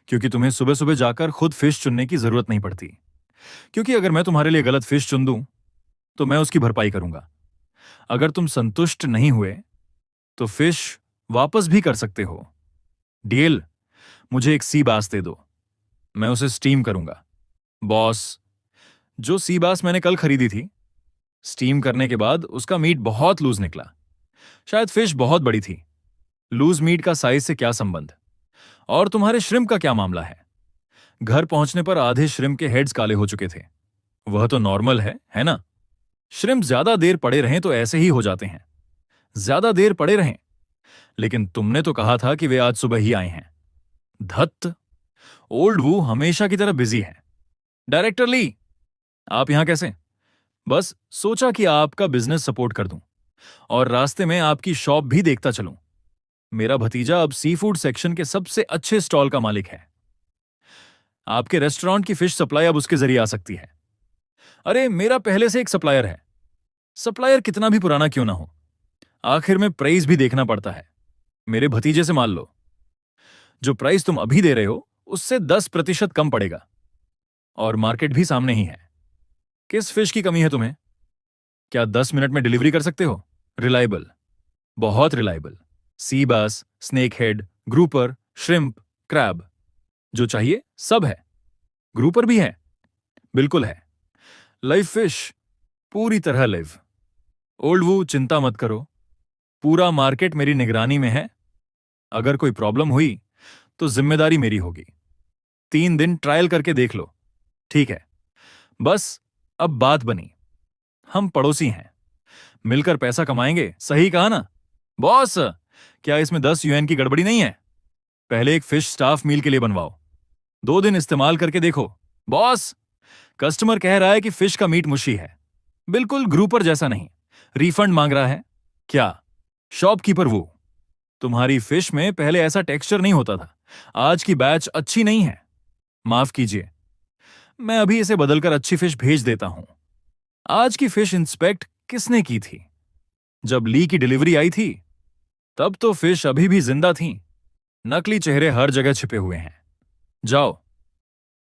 क्योंकि तुम्हें सुबह सुबह जाकर खुद फिश चुनने की जरूरत नहीं पड़ती। क्योंकि अगर मैं तुम्हारे लिए गलत फिश चुन दूं, तो मैं उसकी भरपाई करूंगा। अगर तुम संतुष्ट नहीं हुए, तो फिश वापस भी कर सकते हो। डील, मुझे एक सी बास दे दो। मैं उसे स्टीम करूंगा। बॉस, जो सी बास मैंने कल खरीदी थी, स्टीम करने के बाद उसका मीट बहुत लूज निकला। शायद फिश बहुत बड़ी थी। लूज मीट का साइज से क्या संबंध? और तुम्हारे श्रिम्प का क्या मामला है? घर पहुंचने पर आधे श्रिम्प के हेड्स काले हो चुके थे। वह तो नॉर्मल है ना? श्रिम्प ज्यादा देर पड़े रहें तो ऐसे ही हो जाते हैं। ज्यादा देर पड़े रहें, लेकिन तुमने तो कहा था कि वे आज सुबह ही आए हैं। धत्त, ओल्ड वू हमेशा की तरह बिजी है। डायरेक्टर ली, आप यहां कैसे? बस सोचा कि आपका बिजनेस सपोर्ट कर दूं और रास्ते में आपकी शॉप भी देखता चलूं। मेरा भतीजा अब सी फूड सेक्शन के सबसे अच्छे स्टॉल का मालिक है। आपके रेस्टोरेंट की फिश सप्लाई अब उसके जरिए आ सकती है। अरे, मेरा पहले से एक सप्लायर है। सप्लायर कितना भी पुराना क्यों ना हो, आखिर में प्राइस भी देखना पड़ता है। मेरे भतीजे से मान लो। जो प्राइस तुम अभी दे रहे हो, उससे 10% कम पड़ेगा। और मार्केट भी सामने ही है। किस फिश की कमी है तुम्हें? क्या 10 मिनट में डिलीवरी कर सकते हो? रिलायबल, बहुत रिलायबल। सी बास, snake head, grouper, shrimp, crab, जो चाहिए सब है। ग्रुपर भी है? बिल्कुल है। लाइव फिश, पूरी तरह लाइव। ओल्ड वू, चिंता मत करो, पूरा मार्केट मेरी निगरानी में है। अगर कोई प्रॉब्लम हुई तो जिम्मेदारी मेरी होगी। 3 दिन ट्रायल करके देख लो। ठीक है, बस अब बात बनी। हम पड़ोसी हैं, मिलकर पैसा कमाएंगे। सही कहा ना बॉस? क्या इसमें 10 यूएन की गड़बड़ी नहीं है? पहले एक फिश स्टाफ मील के लिए बनवाओ। 2 दिन इस्तेमाल करके देखो। बॉस, कस्टमर कह रहा है कि फिश का मीट मुशी है, बिल्कुल ग्रुपर जैसा नहीं। रिफंड मांग रहा है। क्या? शॉपकीपर वो। तुम्हारी फिश में पहले ऐसा टेक्सचर नहीं होता था। आज की बैच अच्छी नहीं है। माफ कीजिए, मैं अभी इसे बदलकर अच्छी फिश भेज देता हूं। आज की फिश इंस्पेक्ट किसने की थी? जब ली की डिलीवरी आई थी, तब तो फिश अभी भी जिंदा थीं। नकली चेहरे हर जगह छिपे हुए हैं। जाओ,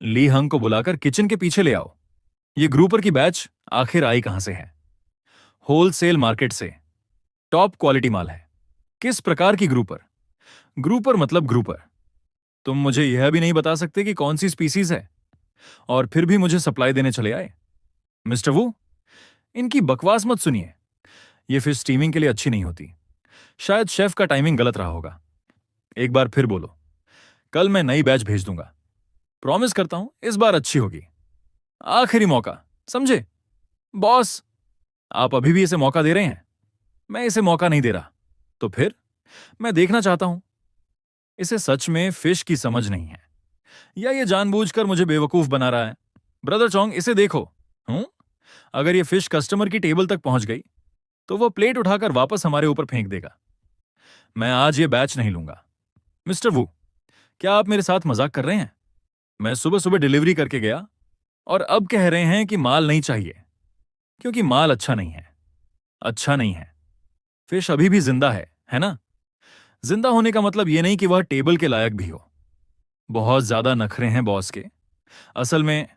ली हंग को बुलाकर किचन के पीछे ले आओ। ये ग्रुपर की बैच आखिर आई कहां से है? होलसेल मार्केट से। टॉप क्वालिटी माल है। किस प्रकार की ग्रुपर? ग्रुपर मतलब ग्रुपर। तुम मुझे यह भी नहीं बता सकते कि कौन सी स्पीसीज है, और फिर भी मुझे सप्लाई देने चले आए। मिस्टर वू, इनकी बकवास मत सुनिए। ये फिश स्टीमिंग के लिए अच्छी नहीं होती। शायद शेफ का टाइमिंग गलत रहा होगा। एक बार फिर बोलो। कल मैं नई बैच भेज दूंगा। प्रॉमिस करता हूं इस बार अच्छी होगी। आखिरी मौका, समझे? बॉस, आप अभी भी इसे मौका दे रहे हैं? मैं इसे मौका नहीं दे रहा। तो फिर? मैं देखना चाहता हूं। इसे सच में फिश की समझ नहीं है, या ये जानबूझकर मुझे बेवकूफ बना रहा है? ब्रदर चोंग, इसे देखो। अगर ये फिश कस्टमर की टेबल तक पहुंच गई, तो वो प्लेट उठाकर वापस हमारे ऊपर फेंक देगा। मैं आज ये बैच नहीं लूंगा। मिस्टर वू, क्या आप मेरे साथ मजाक कर रहे हैं? मैं सुबह सुबह डिलीवरी करके गया और अब कह रहे हैं कि माल नहीं चाहिए। क्योंकि माल अच्छा नहीं है। अच्छा नहीं है। फिश अभी भी जिंदा है ना? जिंदा होने का मतलब यह नहीं कि वह टेबल के लायक भी हो। बहुत ज्यादा नखरे हैं बॉस के। असल में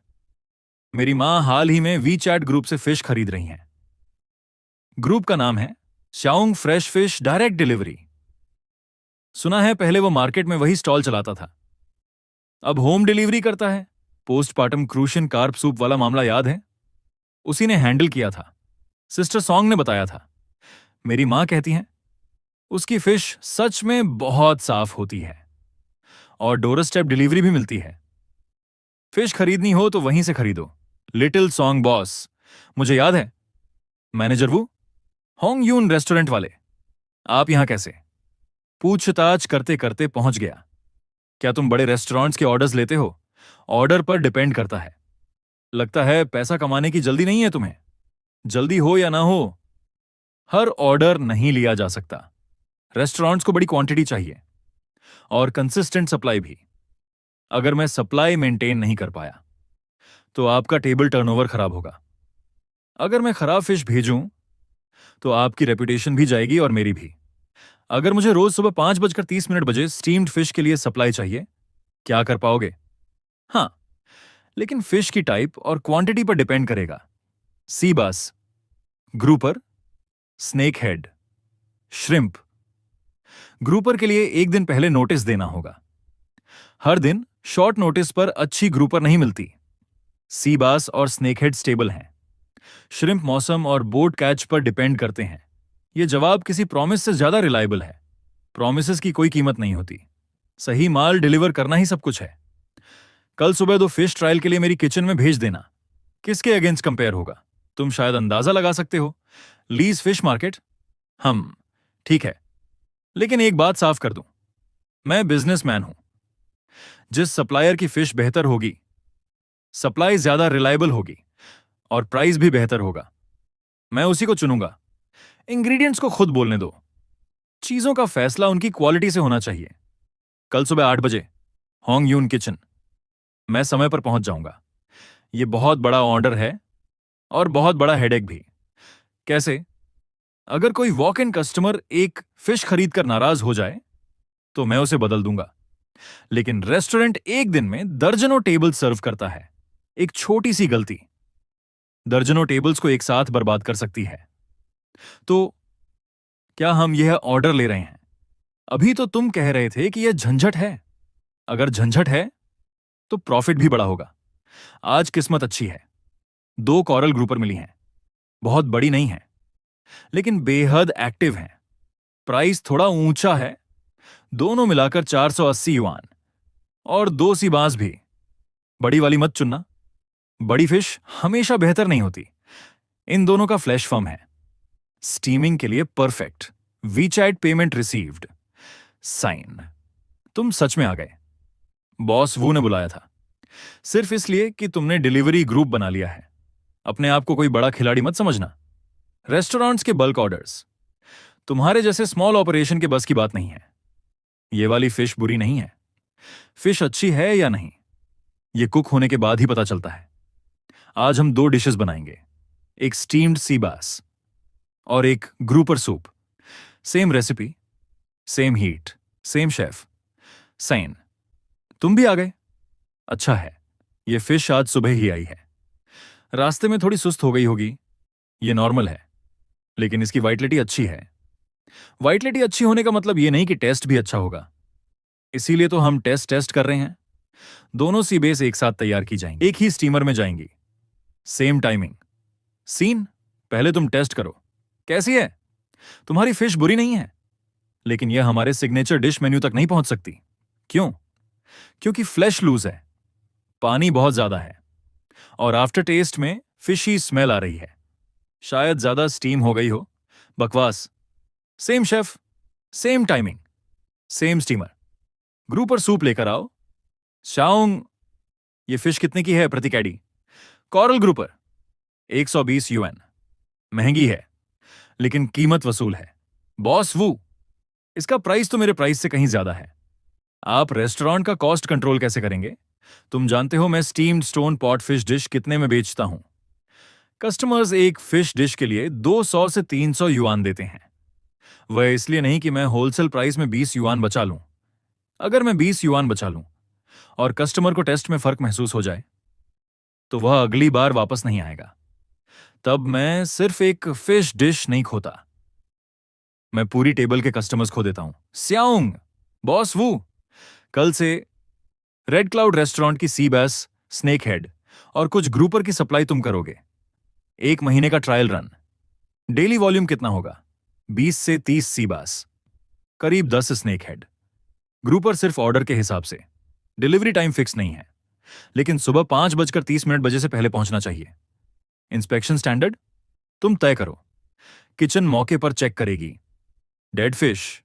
मेरी मां हाल ही में वी चैट ग्रुप से फिश खरीद रही हैं। ग्रुप का नाम है शाओंग फ्रेश फिश डायरेक्ट डिलीवरी। सुना है पहले वो मार्केट में वही स्टॉल चलाता था, अब होम डिलीवरी करता है। पोस्टपार्टम क्रूशियन कार्प सूप वाला मामला याद है? उसी ने हैंडल किया था। सिस्टर सॉन्ग ने बताया था। मेरी मां कहती हैं उसकी फिश सच में बहुत साफ होती है और डोर स्टेप डिलीवरी भी मिलती है। फिश खरीदनी हो तो वहीं से खरीदो। Little song boss. मुझे याद है। मैनेजर वो होंग यून रेस्टोरेंट वाले। आप यहां कैसे? पूछताछ करते करते पहुंच गया। क्या तुम बड़े रेस्टोरेंट्स के ऑर्डर्स लेते हो? ऑर्डर पर डिपेंड करता है। लगता है पैसा कमाने की जल्दी नहीं है तुम्हें। जल्दी हो या ना हो, हर ऑर्डर नहीं लिया जा सकता। रेस्टोरेंट्स को बड़ी क्वांटिटी चाहिए और कंसिस्टेंट सप्लाई भी। अगर मैं सप्लाई मेंटेन नहीं कर पाया तो आपका टेबल टर्नओवर खराब होगा। अगर मैं खराब फिश भेजूं तो आपकी रेपुटेशन भी जाएगी और मेरी भी। अगर मुझे रोज सुबह 5:30 बजे स्टीम्ड फिश के लिए सप्लाई चाहिए, क्या कर पाओगे? हाँ, लेकिन फिश की टाइप और क्वांटिटी पर डिपेंड करेगा। सी बास, grouper, snake head, shrimp. Grouper के लिए एक दिन पहले नोटिस देना होगा। हर दिन शॉर्ट नोटिस पर अच्छी ग्रुपर नहीं मिलती। सी बास और स्नेक हेड स्टेबल हैं। श्रिम्प मौसम और बोट कैच पर डिपेंड करते हैं। यह जवाब किसी प्रॉमिस से ज्यादा रिलायबल है। प्रॉमिसेस की कोई कीमत नहीं होती। सही माल डिलीवर करना ही सब कुछ है। कल सुबह 2 फिश ट्रायल के लिए मेरी किचन में भेज देना। किसके अगेंस्ट कंपेयर होगा? तुम शायद अंदाजा लगा सकते हो। Lease fish market. हम ठीक है, लेकिन एक बात साफ कर दूं, मैं बिजनेसमैन हूं। जिस सप्लायर की फिश बेहतर होगी, सप्लाई ज्यादा रिलायबल होगी और प्राइस भी बेहतर होगा, मैं उसी को चुनूंगा। इंग्रेडिएंट्स को खुद बोलने दो। चीजों का फैसला उनकी क्वालिटी से होना चाहिए। कल सुबह 8 बजे होंग यून किचन। मैं समय पर पहुंच जाऊंगा। यह बहुत बड़ा ऑर्डर है और बहुत बड़ा हेडेक भी। कैसे? अगर कोई वॉक इन कस्टमर एक फिश खरीद कर नाराज हो जाए तो मैं उसे बदल दूंगा, लेकिन रेस्टोरेंट एक दिन में दर्जनों टेबल सर्व करता है। एक छोटी सी गलती दर्जनों टेबल्स को एक साथ बर्बाद कर सकती है। तो क्या हम यह ऑर्डर ले रहे हैं? अभी तो तुम कह रहे थे कि यह झंझट है। अगर झंझट है तो प्रॉफिट भी बड़ा होगा। आज किस्मत अच्छी है, 2 कॉरल ग्रुपर मिली हैं। बहुत बड़ी नहीं है, लेकिन बेहद एक्टिव हैं। प्राइस थोड़ा ऊंचा है, दोनों मिलाकर 480 युआन। और 2 सी बांस भी। बड़ी वाली मत चुनना, बड़ी फिश हमेशा बेहतर नहीं होती। इन दोनों का फ्लैश फर्म है। स्टीमिंग के लिए perfect. WeChat payment received. Sign. तुम सच में आ गए। बॉस वू ने बुलाया था सिर्फ इसलिए कि तुमने डिलीवरी ग्रुप बना लिया है। अपने आप को कोई बड़ा खिलाड़ी मत समझना। रेस्टोरेंट्स के बल्क ऑर्डर्स तुम्हारे जैसे स्मॉल ऑपरेशन के बस की बात नहीं है। ये वाली फिश बुरी नहीं है। फिश अच्छी है या नहीं, ये कुक होने के बाद ही पता चलता है। आज हम 2 डिशेस बनाएंगे, एक स्टीम्ड सी बास और एक grouper soup. Same recipe, same heat, same chef. Sign. तुम भी आ गए। अच्छा है, ये फिश आज सुबह ही आई है। रास्ते में थोड़ी सुस्त हो गई होगी, ये नॉर्मल है, लेकिन इसकी वाइटलिटी अच्छी है। वाइटलिटी अच्छी होने का मतलब ये नहीं कि टेस्ट भी अच्छा होगा। इसीलिए तो हम टेस्ट कर रहे हैं। दोनों सी बेस एक साथ तैयार की जाएंगी, एक ही स्टीमर में जाएंगी। Same timing. सीन, पहले तुम टेस्ट करो। कैसी है? तुम्हारी फिश बुरी नहीं है, लेकिन यह हमारे सिग्नेचर डिश मेन्यू तक नहीं पहुंच सकती। क्यों? क्योंकि फ्लैश लूज है, पानी बहुत ज्यादा है और आफ्टर टेस्ट में फिशी स्मेल आ रही है। शायद ज्यादा स्टीम हो गई हो। बकवास। Same chef, same timing, same steamer. Grouper soup लेकर आओ। शाओंग, ये फिश कितने की है प्रति कैडी? Coral grouper 120 UN. महंगी है, लेकिन कीमत वसूल है। बॉस वू, इसका प्राइस तो मेरे प्राइस से कहीं ज्यादा है। आप रेस्टोरेंट का कॉस्ट कंट्रोल कैसे करेंगे? तुम जानते हो मैं steamed stone pot fish dish कितने में बेचता हूं। कस्टमर्स एक फिश डिश के लिए 200 से 300 युआन देते हैं। वह इसलिए नहीं कि मैं होलसेल प्राइस में 20 युआन बचा लूं। अगर मैं 20 युआन बचा लूं और कस्टमर को टेस्ट में फर्क महसूस हो जाए तो वह अगली बार वापस नहीं आएगा। तब मैं सिर्फ एक फिश डिश नहीं खोता, मैं पूरी टेबल के कस्टमर्स खो देता हूं। स्याउंग, बॉस वू, कल से रेड क्लाउड रेस्टोरेंट की सी बैस, स्नेक हेड और कुछ ग्रुपर की सप्लाई तुम करोगे। 1 महीने का ट्रायल रन। डेली वॉल्यूम कितना होगा? 20 से 30 सी बास, करीब 10 स्नेक हेड। ग्रुपर सिर्फ ऑर्डर के हिसाब से। डिलीवरी टाइम फिक्स नहीं है, लेकिन सुबह 5:30 बजे से पहले पहुंचना चाहिए। इंस्पेक्शन स्टैंडर्ड तुम तय करो। किचन मौके पर चेक करेगी। Dead fish,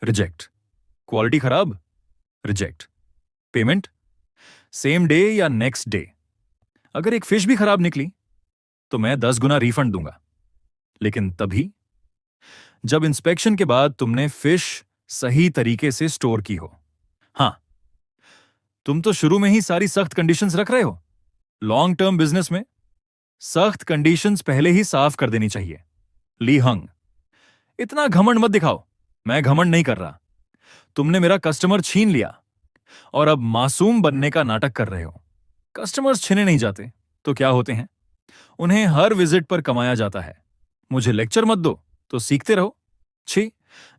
reject. क्वालिटी खराब, रिजेक्ट। पेमेंट सेम डे या नेक्स्ट डे। अगर एक फिश भी खराब निकली तो मैं 10 गुना रिफंड दूंगा, लेकिन तभी जब इंस्पेक्शन के बाद तुमने फिश सही तरीके से स्टोर की हो। हां, तुम तो शुरू में ही सारी सख्त कंडीशंस रख रहे हो। लॉन्ग टर्म बिजनेस में सख्त कंडीशंस पहले ही साफ कर देनी चाहिए। ली हंग, इतना घमंड मत दिखाओ। मैं घमंड नहीं कर रहा। तुमने मेरा कस्टमर छीन लिया और अब मासूम बनने का नाटक कर रहे हो। कस्टमर्स छीने नहीं जाते तो क्या होते हैं? उन्हें हर विजिट पर कमाया जाता है। मुझे लेक्चर मत दो तो सीखते रहो। छी,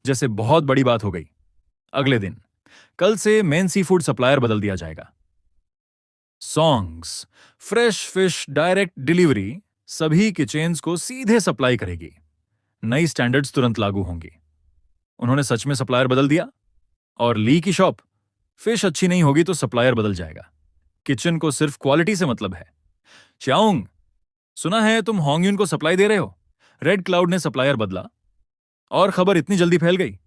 जैसे बहुत बड़ी बात हो गई। अगले दिन, कल से मेन सी फूड सप्लायर बदल दिया जाएगा। Songs, fresh fish direct delivery सभी किचेन्स को सीधे सप्लाई करेगी। नई स्टैंडर्ड्स तुरंत लागू होंगी। उन्होंने सच में सप्लायर बदल दिया। और ली की शॉप, फिश अच्छी नहीं होगी तो सप्लायर बदल जाएगा। किचन को सिर्फ क्वालिटी से मतलब है। च्याओंग, सुना है तुम होंगयुन को सप्लाई दे रहे हो। रेड क्लाउड ने सप्लायर बदला और खबर इतनी जल्दी फैल गई।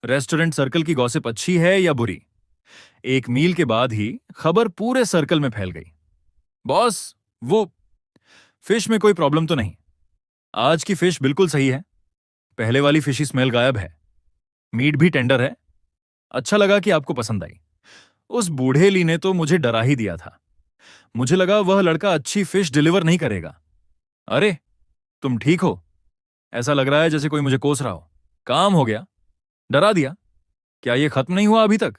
रेस्टोरेंट सर्कल की गॉसिप अच्छी है या बुरी? एक मील के बाद ही खबर पूरे सर्कल में फैल गई। बॉस, वो फिश में कोई प्रॉब्लम तो नहीं। आज की फिश बिल्कुल सही है। पहले वाली फिशी स्मेल गायब है। मीट भी टेंडर है। अच्छा लगा कि आपको पसंद आई। उस बूढ़े ली ने तो मुझे डरा ही दिया था। मुझे लगा वह लड़का अच्छी फिश डिलीवर नहीं करेगा। अरे, तुम ठीक हो? ऐसा लग रहा है जैसे कोई मुझे कोस रहा हो। काम हो गया, डरा दिया। क्या यह खत्म नहीं हुआ अभी तक?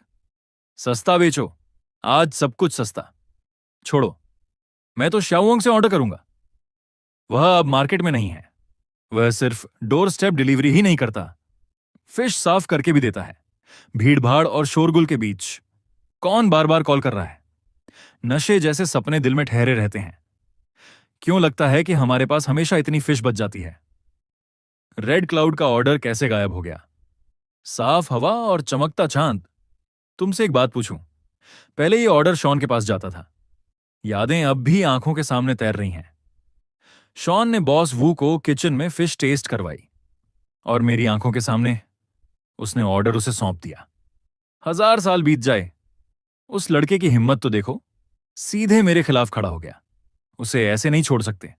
सस्ता बेचो, आज सब कुछ सस्ता। छोड़ो, मैं तो शाओंग से ऑर्डर करूंगा। वह अब मार्केट में नहीं है। वह सिर्फ डोर स्टेप डिलीवरी ही नहीं करता, फिश साफ करके भी देता है। भीड़भाड़ और शोरगुल के बीच कौन बार बार कॉल कर रहा है? नशे जैसे सपने दिल में ठहरे रहते हैं। क्यों लगता है कि हमारे पास हमेशा इतनी फिश बच जाती है? रेड क्लाउड का ऑर्डर कैसे गायब हो गया? साफ हवा और चमकता चांद। तुमसे एक बात पूछूं, पहले ये ऑर्डर शॉन के पास जाता था। यादें अब भी आंखों के सामने तैर रही हैं। शॉन ने बॉस वू को किचन में फिश टेस्ट करवाई और मेरी आंखों के सामने उसने ऑर्डर उसे सौंप दिया। 1000 साल बीत जाए, उस लड़के की हिम्मत तो देखो। सीधे मेरे खिलाफ खड़ा हो गया। उसे ऐसे नहीं छोड़ सकते।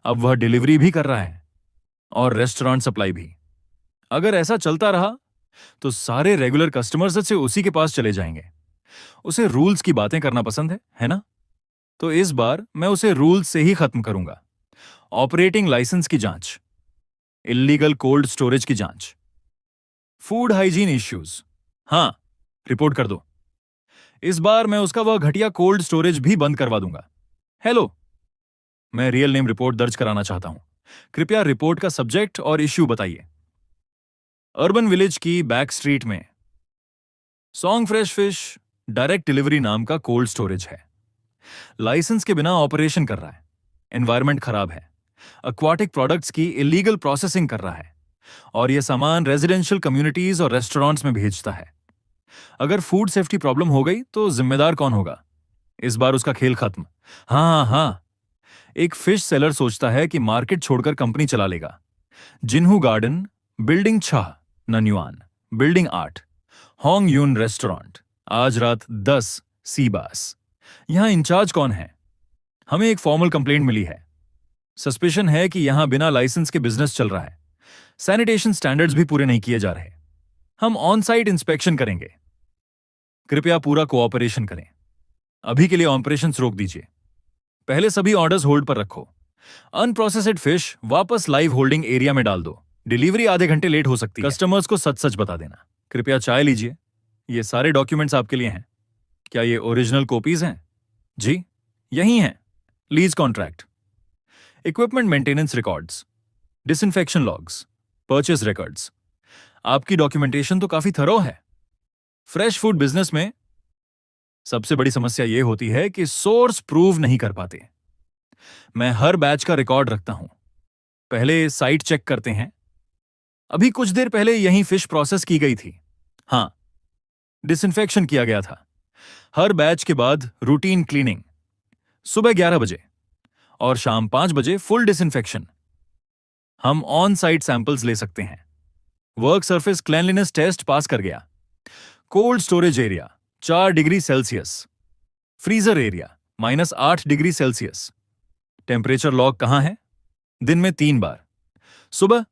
अब वह डिलीवरी भी कर रहा है और रेस्टोरेंट सप्लाई भी। अगर ऐसा चलता रहा तो सारे रेगुलर कस्टमर्स से उसी के पास चले जाएंगे। उसे रूल्स की बातें करना पसंद है ना? तो इस बार मैं उसे रूल्स से ही खत्म करूंगा। ऑपरेटिंग लाइसेंस की जांच, इल्लीगल कोल्ड स्टोरेज की जांच, फूड हाइजीन इश्यूज। हां, रिपोर्ट कर दो। इस बार मैं उसका वह घटिया कोल्ड स्टोरेज भी बंद करवा दूंगा। हेलो, मैं रियल नेम रिपोर्ट दर्ज कराना चाहता हूं। कृपया रिपोर्ट का सब्जेक्ट और इश्यू बताइए। अर्बन विलेज की बैक स्ट्रीट में song fresh fish direct delivery नाम का कोल्ड स्टोरेज है। लाइसेंस के बिना ऑपरेशन कर रहा है। एनवायरमेंट खराब है। एक्वाटिक प्रोडक्ट्स की इलीगल प्रोसेसिंग कर रहा है और यह सामान रेजिडेंशियल कम्युनिटीज और रेस्टोरेंट्स में भेजता है। अगर फूड सेफ्टी प्रॉब्लम हो गई तो जिम्मेदार कौन होगा? इस बार उसका खेल खत्म। हाँ, एक फिश सेलर सोचता है कि मार्केट छोड़कर कंपनी चला लेगा। जिन्हू गार्डन, बिल्डिंग 6, नन्युआन, बिल्डिंग 8, होंगयुन रेस्टोरेंट, आज रात 10 सीबास। यहां इंचार्ज कौन है? हमें एक फॉर्मल कंप्लेंट मिली है। सस्पिशन है कि यहां बिना लाइसेंस के बिजनेस चल रहा है। सैनिटेशन स्टैंडर्ड्स भी पूरे नहीं किए जा रहे। हम ऑन साइट इंस्पेक्शन करेंगे। कृपया पूरा कोऑपरेशन करें। अभी के लिए ऑपरेशंस रोक दीजिए। पहले सभी ऑर्डर्स होल्ड पर रखो। अनप्रोसेस्ड फिश वापस लाइव होल्डिंग एरिया में डाल दो। डिलीवरी आधे घंटे लेट हो सकती है। कस्टमर्स को सच सच बता देना। कृपया चाय लीजिए, ये सारे डॉक्यूमेंट्स आपके लिए हैं। क्या ये ओरिजिनल कॉपीज हैं? जी, यही हैं। Lease contract, equipment maintenance records, disinfection logs, purchase records. आपकी डॉक्यूमेंटेशन तो काफी थरो है। फ्रेश फूड बिजनेस में सबसे बड़ी समस्या यह होती है कि सोर्स प्रूव नहीं कर पाते। मैं हर बैच का रिकॉर्ड रखता हूं। पहले साइट चेक करते हैं। अभी कुछ देर पहले यहीं फिश प्रोसेस की गई थी। हां, डिसइंफेक्शन किया गया था। हर बैच के बाद रूटीन क्लीनिंग, सुबह 11 बजे और शाम 5 बजे फुल डिसइंफेक्शन। हम ऑन साइट सैंपल्स ले सकते हैं। Work surface cleanliness test pass कर गया। Cold storage area 4 degree Celsius, freezer area -8 degree Celsius. Temperature log कहां है? दिन में 3 बार, सुबह,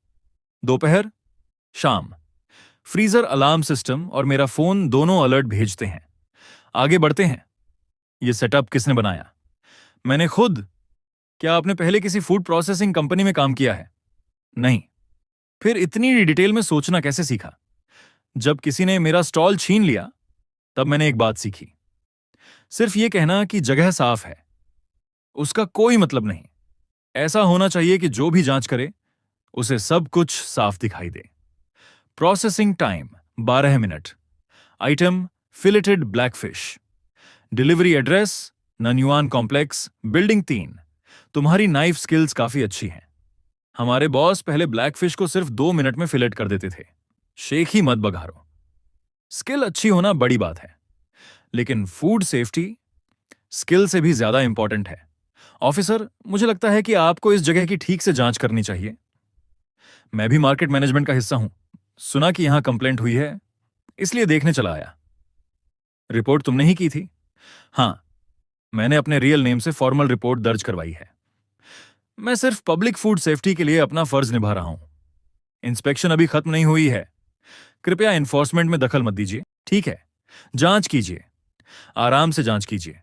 दोपहर, शाम। फ्रीजर अलार्म सिस्टम और मेरा फोन दोनों अलर्ट भेजते हैं। आगे बढ़ते हैं। यह सेटअप किसने बनाया? मैंने खुद। क्या आपने पहले किसी फूड प्रोसेसिंग कंपनी में काम किया है? नहीं। फिर इतनी डिटेल में सोचना कैसे सीखा? जब किसी ने मेरा स्टॉल छीन लिया, तब मैंने एक बात सीखी। सिर्फ यह कहना कि जगह साफ है, उसका कोई मतलब नहीं। ऐसा होना चाहिए कि जो भी जांच करे, उसे सब कुछ साफ दिखाई दे। Processing time 12 minute. Item filleted blackfish. Delivery address Nanyuan complex, building 3। तुम्हारी नाइफ स्किल्स काफी अच्छी हैं। हमारे बॉस पहले ब्लैकफिश को सिर्फ 2 मिनट में फिलेट कर देते थे। शेख ही मत बघारो। स्किल अच्छी होना बड़ी बात है, लेकिन फूड सेफ्टी स्किल से भी ज्यादा इंपॉर्टेंट है। ऑफिसर, मुझे लगता है कि आपको इस जगह की ठीक से जांच करनी चाहिए। मैं भी मार्केट मैनेजमेंट का हिस्सा हूं। सुना कि यहां कंप्लेंट हुई है, इसलिए देखने चला आया। रिपोर्ट तुमने ही की थी? हां, मैंने अपने रियल नेम से फॉर्मल रिपोर्ट दर्ज करवाई है। मैं सिर्फ पब्लिक फूड सेफ्टी के लिए अपना फर्ज निभा रहा हूं। इंस्पेक्शन अभी खत्म नहीं हुई है। कृपया एनफोर्समेंट में दखल मत दीजिए। ठीक है, जांच कीजिए, आराम से जांच कीजिए।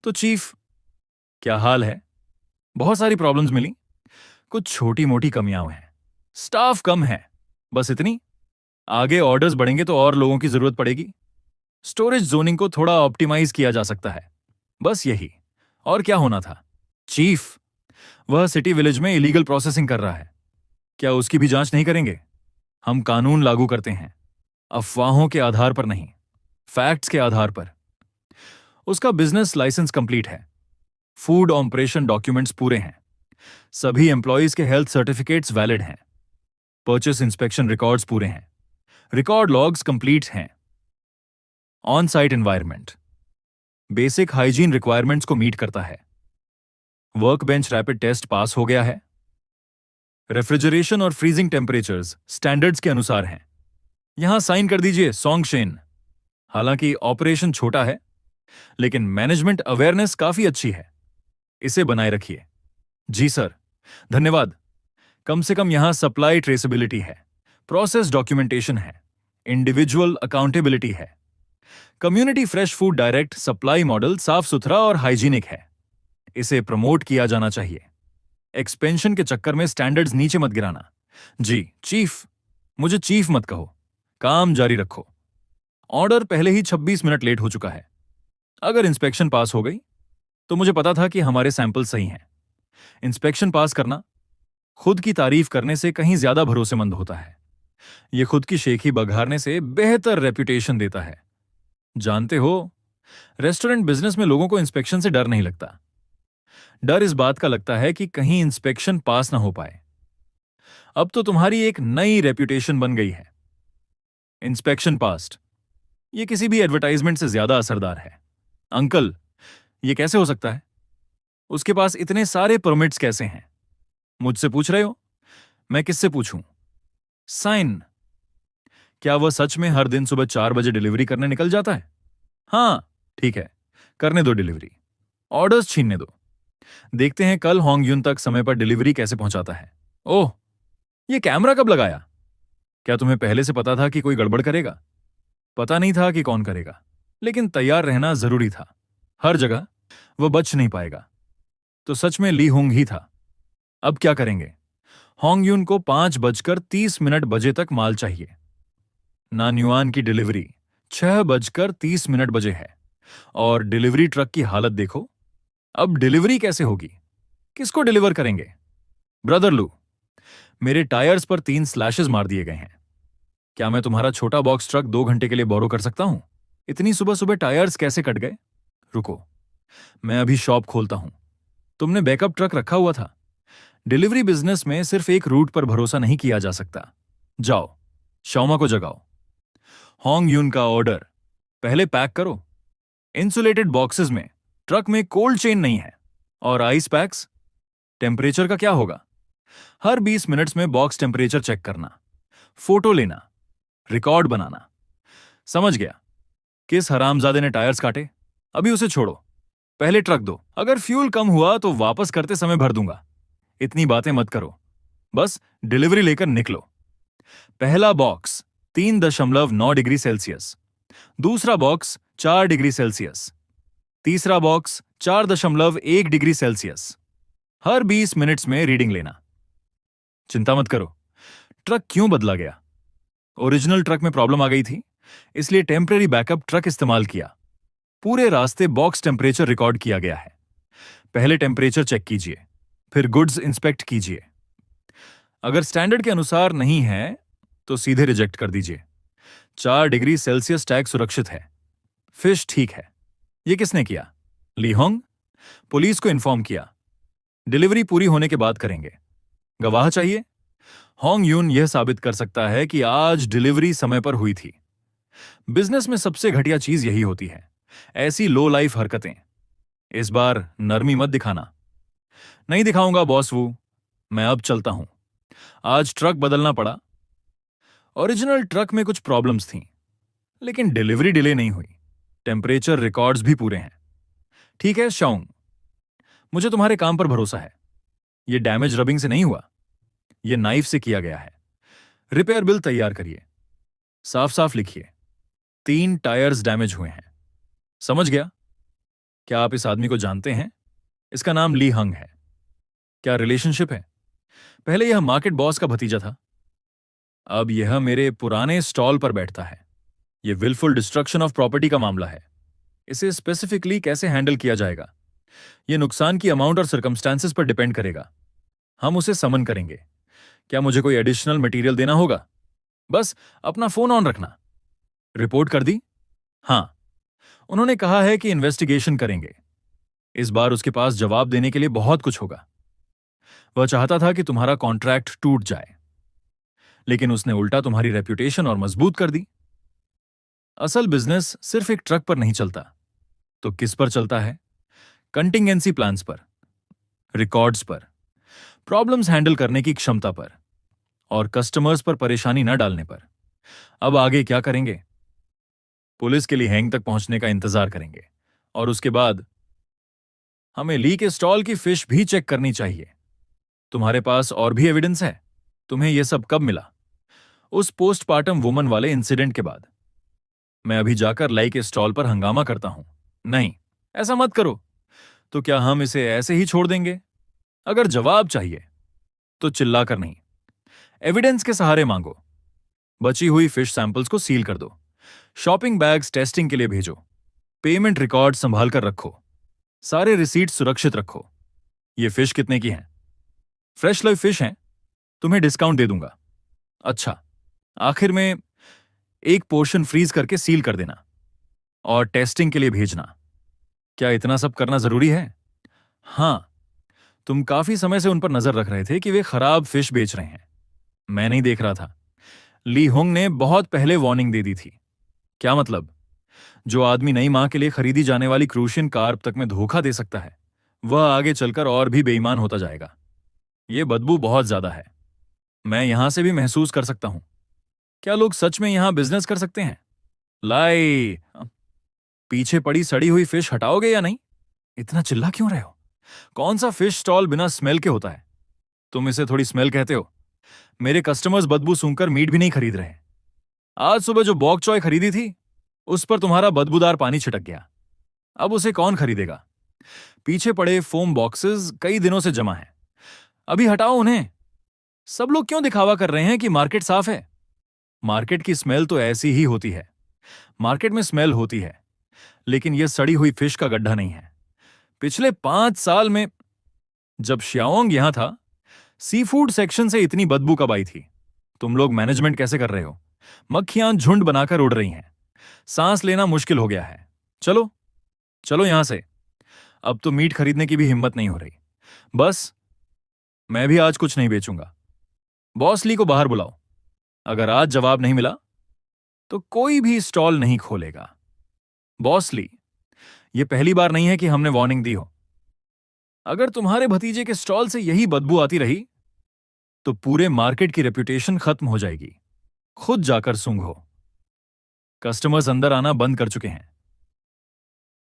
तो चीफ, क्या हाल है? बहुत सारी प्रॉब्लम्स मिली, कुछ छोटी मोटी कमियां हैं। स्टाफ कम है, बस इतनी। आगे ऑर्डर्स बढ़ेंगे तो और लोगों की जरूरत पड़ेगी। स्टोरेज जोनिंग को थोड़ा ऑप्टिमाइज किया जा सकता है, बस यही। और क्या होना था? चीफ, वह सिटी विलेज में इलीगल प्रोसेसिंग कर रहा है। क्या उसकी भी जांच नहीं करेंगे? हम कानून लागू करते हैं, अफवाहों के आधार पर नहीं, फैक्ट्स के आधार पर। उसका बिजनेस लाइसेंस कंप्लीट है, फूड ऑपरेशन डॉक्यूमेंट्स पूरे हैं, सभी एम्प्लॉयज के हेल्थ सर्टिफिकेट्स वैलिड हैं, परचेस इंस्पेक्शन रिकॉर्ड्स पूरे हैं, रिकॉर्ड लॉग्स कंप्लीट हैं। On site environment basic hygiene requirements को मीट करता है। Work bench rapid test pass हो गया है। रेफ्रिजरेशन और फ्रीजिंग टेम्परेचर्स स्टैंडर्ड्स के अनुसार हैं। यहां साइन कर दीजिए, सोंगशेन। हालांकि ऑपरेशन छोटा है, लेकिन मैनेजमेंट अवेयरनेस काफी अच्छी है। इसे बनाए रखिए। जी सर, धन्यवाद। कम से कम यहां सप्लाई ट्रेसेबिलिटी है, प्रोसेस डॉक्यूमेंटेशन है, इंडिविजुअल अकाउंटेबिलिटी है। Community fresh food direct supply model साफ सुथरा और हाइजीनिक है। इसे प्रमोट किया जाना चाहिए। एक्सपेंशन के चक्कर में स्टैंडर्ड्स नीचे मत गिराना। जी चीफ, मुझे चीफ मत कहो, काम जारी रखो। ऑर्डर पहले ही 26 मिनट लेट हो चुका है। अगर इंस्पेक्शन पास हो गई तो मुझे पता था कि हमारे सैंपल सही हैं। इंस्पेक्शन पास करना खुद की तारीफ करने से कहीं ज्यादा भरोसेमंद होता है। यह खुद की शेखी बघारने से बेहतर रेप्यूटेशन देता है। जानते हो, रेस्टोरेंट बिजनेस में लोगों को इंस्पेक्शन से डर नहीं लगता। डर इस बात का लगता है कि कहीं इंस्पेक्शन पास ना हो पाए। अब तो तुम्हारी एक नई रेप्यूटेशन बन गई है। इंस्पेक्शन पास्ड, यह किसी भी एडवर्टाइजमेंट से ज्यादा असरदार है। अंकल, यह कैसे हो सकता है? उसके पास इतने सारे परमिट्स कैसे हैं? मुझसे पूछ रहे हो? मैं किससे पूछूं? साइन। क्या वह सच में हर दिन सुबह 4 बजे डिलीवरी करने निकल जाता है? हां, ठीक है, करने दो डिलीवरी। ऑर्डर्स छीनने दो। देखते हैं कल होंगयुन तक समय पर डिलीवरी कैसे पहुंचाता है। ओह, यह कैमरा कब लगाया? क्या तुम्हें पहले से पता था कि कोई गड़बड़ करेगा? पता नहीं था कि कौन करेगा, लेकिन तैयार रहना जरूरी था। हर जगह वह बच नहीं पाएगा। तो सच में ली होंग ही था। अब क्या करेंगे? होंग यून को 5:30 बजे तक माल चाहिए। नान्युआन की डिलीवरी 6:30 बजे है और डिलीवरी ट्रक की हालत देखो। अब डिलीवरी कैसे होगी? किसको डिलीवर करेंगे? ब्रदर लू, मेरे टायर्स पर 3 स्लैशेस मार दिए गए हैं। क्या मैं तुम्हारा छोटा बॉक्स ट्रक 2 घंटे के लिए बोरो कर सकता हूं? इतनी सुबह सुबह टायर्स कैसे कट गए? रुको, मैं अभी शॉप खोलता हूं। तुमने बैकअप ट्रक रखा हुआ था। डिलीवरी बिजनेस में सिर्फ एक रूट पर भरोसा नहीं किया जा सकता। जाओ, शौमा को जगाओ। होंग यून का ऑर्डर पहले पैक करो। इंसुलेटेड बॉक्सेस में। ट्रक में कोल्ड चेन नहीं है। और आइस पैक्स? टेम्परेचर का क्या होगा? हर 20 मिनट्स में बॉक्स टेम्परेचर चेक करना, फोटो लेना, रिकॉर्ड बनाना। समझ गया। किस हरामजादे ने टायर्स काटे? अभी उसे छोड़ो, पहले ट्रक दो। अगर फ्यूल कम हुआ तो वापस करते समय भर दूंगा। इतनी बातें मत करो, बस डिलीवरी लेकर निकलो। पहला बॉक्स 3.9 डिग्री सेल्सियस, दूसरा बॉक्स 4 डिग्री सेल्सियस, तीसरा बॉक्स 4.1 डिग्री सेल्सियस। हर 20 मिनट्स में रीडिंग लेना। चिंता मत करो। ट्रक क्यों बदला गया? ओरिजिनल ट्रक में प्रॉब्लम आ गई थी, इसलिए टेम्परेरी बैकअप ट्रक इस्तेमाल किया। पूरे रास्ते बॉक्स टेम्परेचर रिकॉर्ड किया गया है। पहले टेम्परेचर चेक कीजिए, फिर गुड्स इंस्पेक्ट कीजिए। अगर स्टैंडर्ड के अनुसार नहीं है तो सीधे रिजेक्ट कर दीजिए। 4 डिग्री सेल्सियस टैग सुरक्षित है। फिश ठीक है। यह किसने किया? ली होंग। पुलिस को इन्फॉर्म किया। डिलीवरी पूरी होने के बाद करेंगे। गवाह चाहिए? होंग यून यह साबित कर सकता है कि आज डिलीवरी समय पर हुई थी। बिजनेस में सबसे घटिया चीज यही होती है, ऐसी लो लाइफ हरकतें। इस बार नरमी मत दिखाना। नहीं दिखाऊंगा बॉस वू। मैं अब चलता हूं। आज ट्रक बदलना पड़ा। ओरिजिनल ट्रक में कुछ प्रॉब्लम्स थीं, लेकिन डिलीवरी डिले नहीं हुई। टेम्परेचर रिकॉर्ड्स भी पूरे हैं। ठीक है शाओंग, मुझे तुम्हारे काम पर भरोसा है। यह डैमेज रबिंग से नहीं हुआ, यह नाइफ से किया गया है। रिपेयर बिल तैयार करिए, साफ साफ लिखिए। 3 टायर्स डैमेज हुए हैं। समझ गया। क्या आप इस आदमी को जानते हैं? इसका नाम ली हंग है। क्या रिलेशनशिप है? पहले यह मार्केट बॉस का भतीजा था, अब यह मेरे पुराने स्टॉल पर बैठता है। यह विलफुल डिस्ट्रक्शन ऑफ प्रॉपर्टी का मामला है। इसे स्पेसिफिकली कैसे हैंडल किया जाएगा, यह नुकसान की अमाउंट और सर्कमस्टांसेस पर डिपेंड करेगा। हम उसे समन करेंगे। क्या मुझे कोई एडिशनल मटेरियल देना होगा? बस अपना फोन ऑन रखना। रिपोर्ट कर दी? हां, उन्होंने कहा है कि इन्वेस्टिगेशन करेंगे। इस बार उसके पास जवाब देने के लिए बहुत कुछ होगा। वह चाहता था कि तुम्हारा कॉन्ट्रैक्ट टूट जाए, लेकिन उसने उल्टा तुम्हारी रेप्यूटेशन और मजबूत कर दी। असल बिजनेस सिर्फ एक ट्रक पर नहीं चलता, तो किस पर चलता है? कंटिंजेंसी प्लान्स पर, रिकॉर्ड्स पर, प्रॉब्लम्स हैंडल करने की क्षमता पर और कस्टमर्स पर परेशानी न डालने पर। अब आगे क्या करेंगे? पुलिस के लिए हैंग तक पहुंचने का इंतजार करेंगे और उसके बाद हमें ली के स्टॉल की फिश भी चेक करनी चाहिए। तुम्हारे पास और भी एविडेंस है? तुम्हें यह सब कब मिला? उस पोस्टमार्टम वुमन वाले इंसिडेंट के बाद। मैं अभी जाकर लाई के स्टॉल पर हंगामा करता हूं। नहीं, ऐसा मत करो। तो क्या हम इसे ऐसे ही छोड़ देंगे? अगर जवाब चाहिए तो चिल्लाकर नहीं, एविडेंस के सहारे मांगो। बची हुई फिश सैंपल्स को सील कर दो। शॉपिंग बैग्स टेस्टिंग के लिए भेजो। पेमेंट रिकॉर्ड संभाल कर रखो। सारे रिसीट सुरक्षित रखो। ये फिश कितने की हैं? फ्रेश लाइव फिश हैं, तुम्हें डिस्काउंट दे दूंगा। अच्छा, आखिर में एक पोर्शन फ्रीज करके सील कर देना और टेस्टिंग के लिए भेजना। क्या इतना सब करना जरूरी है? हां, तुम काफी समय से उन पर नजर रख रहे थे कि वे खराब फिश बेच रहे हैं। मैं नहीं देख रहा था। ली होंग ने बहुत पहले वार्निंग दे दी थी। क्या मतलब? जो आदमी नई मां के लिए खरीदी जाने वाली क्रूशियन कार्प तक में धोखा दे सकता है, वह आगे चलकर और भी बेईमान होता जाएगा। यह बदबू बहुत ज्यादा है, मैं यहां से भी महसूस कर सकता हूं। क्या लोग सच में यहां बिजनेस कर सकते हैं? लाई, पीछे पड़ी सड़ी हुई फिश हटाओगे या नहीं? इतना चिल्ला क्यों रहे हो? कौन सा फिश स्टॉल बिना स्मेल के होता है? तुम इसे थोड़ी स्मेल कहते हो। मेरे कस्टमर्स बदबू सूंघकर मीट भी नहीं खरीद रहे। आज सुबह जो बॉक चॉय खरीदी थी, उस पर तुम्हारा बदबूदार पानी छिटक गया। अब उसे कौन खरीदेगा? पीछे पड़े फोम बॉक्सेस कई दिनों से जमा हैं। अभी हटाओ उन्हें। सब लोग क्यों दिखावा कर रहे हैं कि मार्केट साफ है? मार्केट की स्मेल तो ऐसी ही होती है। मार्केट में स्मेल होती है, लेकिन यह सड़ी हुई फिश का गड्ढा नहीं है। पिछले 5 साल में जब श्याओंग यहां था, सी फूड सेक्शन से इतनी बदबू कब आई थी? तुम लोग मैनेजमेंट कैसे कर रहे हो? मक्खियां झुंड बनाकर उड़ रही हैं। सांस लेना मुश्किल हो गया है। चलो चलो यहां से। अब तो मीट खरीदने की भी हिम्मत नहीं हो रही। बस, मैं भी आज कुछ नहीं बेचूंगा। बॉस ली को बाहर बुलाओ। अगर आज जवाब नहीं मिला तो कोई भी स्टॉल नहीं खोलेगा। बॉस ली, यह पहली बार नहीं है कि हमने वार्निंग दी हो। अगर तुम्हारे भतीजे के स्टॉल से यही बदबू आती रही तो पूरे मार्केट की रेपुटेशन खत्म हो जाएगी। खुद जाकर सूंघो। कस्टमर्स अंदर आना बंद कर चुके हैं।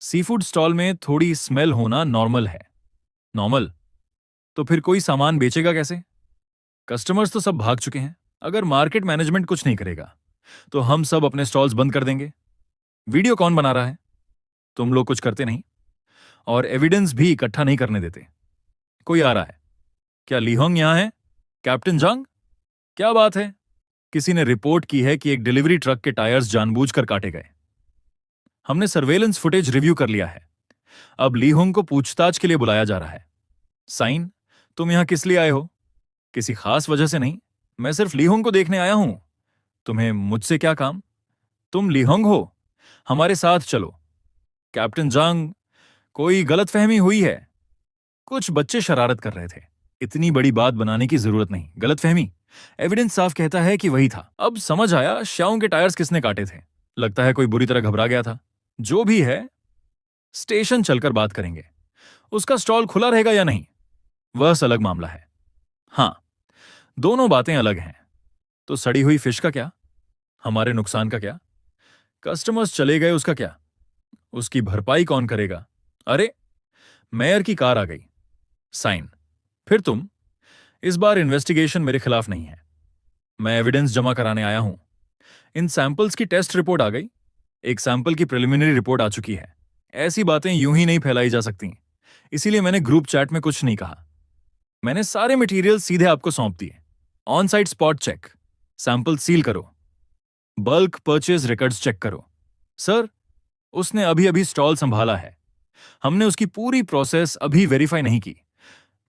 सीफूड स्टॉल में थोड़ी स्मेल होना नॉर्मल है। नॉर्मल? तो फिर कोई सामान बेचेगा कैसे? कस्टमर्स तो सब भाग चुके हैं। अगर मार्केट मैनेजमेंट कुछ नहीं करेगा तो हम सब अपने स्टॉल्स बंद कर देंगे। वीडियो कौन बना रहा है? तुम लोग कुछ करते नहीं और एविडेंस भी इकट्ठा नहीं करने देते। कोई आ रहा है क्या? लीहोंग यहां है? कैप्टन जंग? क्या बात है? किसी ने रिपोर्ट की है कि एक डिलीवरी ट्रक के टायर्स जानबूझकर काटे गए। हमने सर्वेलेंस फुटेज रिव्यू कर लिया है। अब लीहोंग को पूछताछ के लिए बुलाया जा रहा है। साइन, तुम यहां किस लिए आए हो? किसी खास वजह से नहीं। मैं सिर्फ लीहोंग को देखने आया हूं। तुम्हें मुझसे क्या काम? तुम लीहोंग हो, हमारे साथ चलो। कैप्टन जंग, कोई गलतफहमी हुई है। कुछ बच्चे शरारत कर रहे थे। इतनी बड़ी बात बनाने की जरूरत नहीं। गलतफहमी? एविडेंस साफ कहता है कि वही था। अब समझ आया श्याओं के टायर्स किसने काटे थे। लगता है कोई बुरी तरह घबरा गया था। जो भी है, स्टेशन चलकर बात करेंगे। उसका स्टॉल खुला रहेगा या नहीं, वह अलग मामला है। हां, दोनों बातें अलग हैं। तो सड़ी हुई फिश का क्या? हमारे नुकसान का क्या? कस्टमर्स चले गए, उसका क्या? उसकी भरपाई कौन करेगा? अरे, मेयर की कार आ गई। साइन, फिर तुम? इस बार इन्वेस्टिगेशन मेरे खिलाफ नहीं है। मैं एविडेंस जमा कराने आया हूं। इन सैंपल्स की टेस्ट रिपोर्ट आ गई। एक सैंपल की प्रिलिमिनरी रिपोर्ट आ चुकी है। ऐसी बातें यूं ही नहीं फैलाई जा सकती। इसीलिए मैंने ग्रुप चैट में कुछ नहीं कहा। मैंने सारे मटेरियल सीधे आपको सौंप दिए। On site spot check, sample seal करो, बल्क परचेज रिकॉर्ड्स चेक करो। सर, उसने अभी अभी स्टॉल संभाला है। हमने उसकी पूरी प्रोसेस अभी वेरीफाई नहीं की।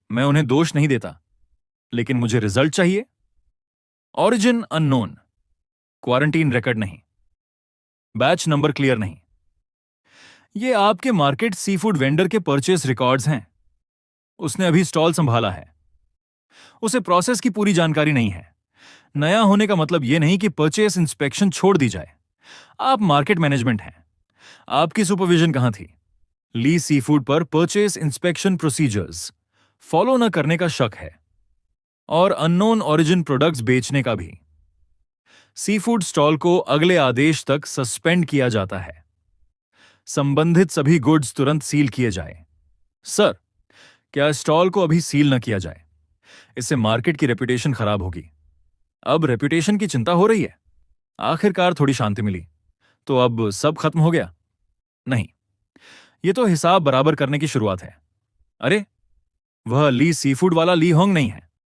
मैं उन्हें दोष नहीं देता, लेकिन मुझे रिजल्ट चाहिए। ऑरिजिन अननोन, क्वारंटीन रिकॉर्ड नहीं, बैच नंबर क्लियर नहीं। ये आपके मार्केट सी फूड वेंडर के परचेस रिकॉर्ड्स हैं। उसने अभी स्टॉल संभाला है। उसे प्रोसेस की पूरी जानकारी नहीं है। नया होने का मतलब यह नहीं कि परचेस इंस्पेक्शन छोड़ दी जाए। आप मार्केट मैनेजमेंट हैं। आपकी सुपरविजन कहां थी? ली सी फूड पर परचेस इंस्पेक्शन प्रोसीजर्स फॉलो न करने का शक है, और अननोन ऑरिजिन प्रोडक्ट्स बेचने का भी। सी फूड स्टॉल को अगले आदेश तक सस्पेंड किया जाता है। संबंधित सभी गुड्स तुरंत सील किए जाए। सर, क्या स्टॉल को अभी सील न किया जाए? इससे मार्केट की रेपुटेशन खराब होगी। अब रेपुटेशन की चिंता हो रही है। आखिरकार थोड़ी शांति मिली तो अब सब खत्म हो गया? नहीं, यह तो हिसाब बराबर करने की शुरुआत है। अरे, वह ली सी फूड वाला लीहोंग नहीं है।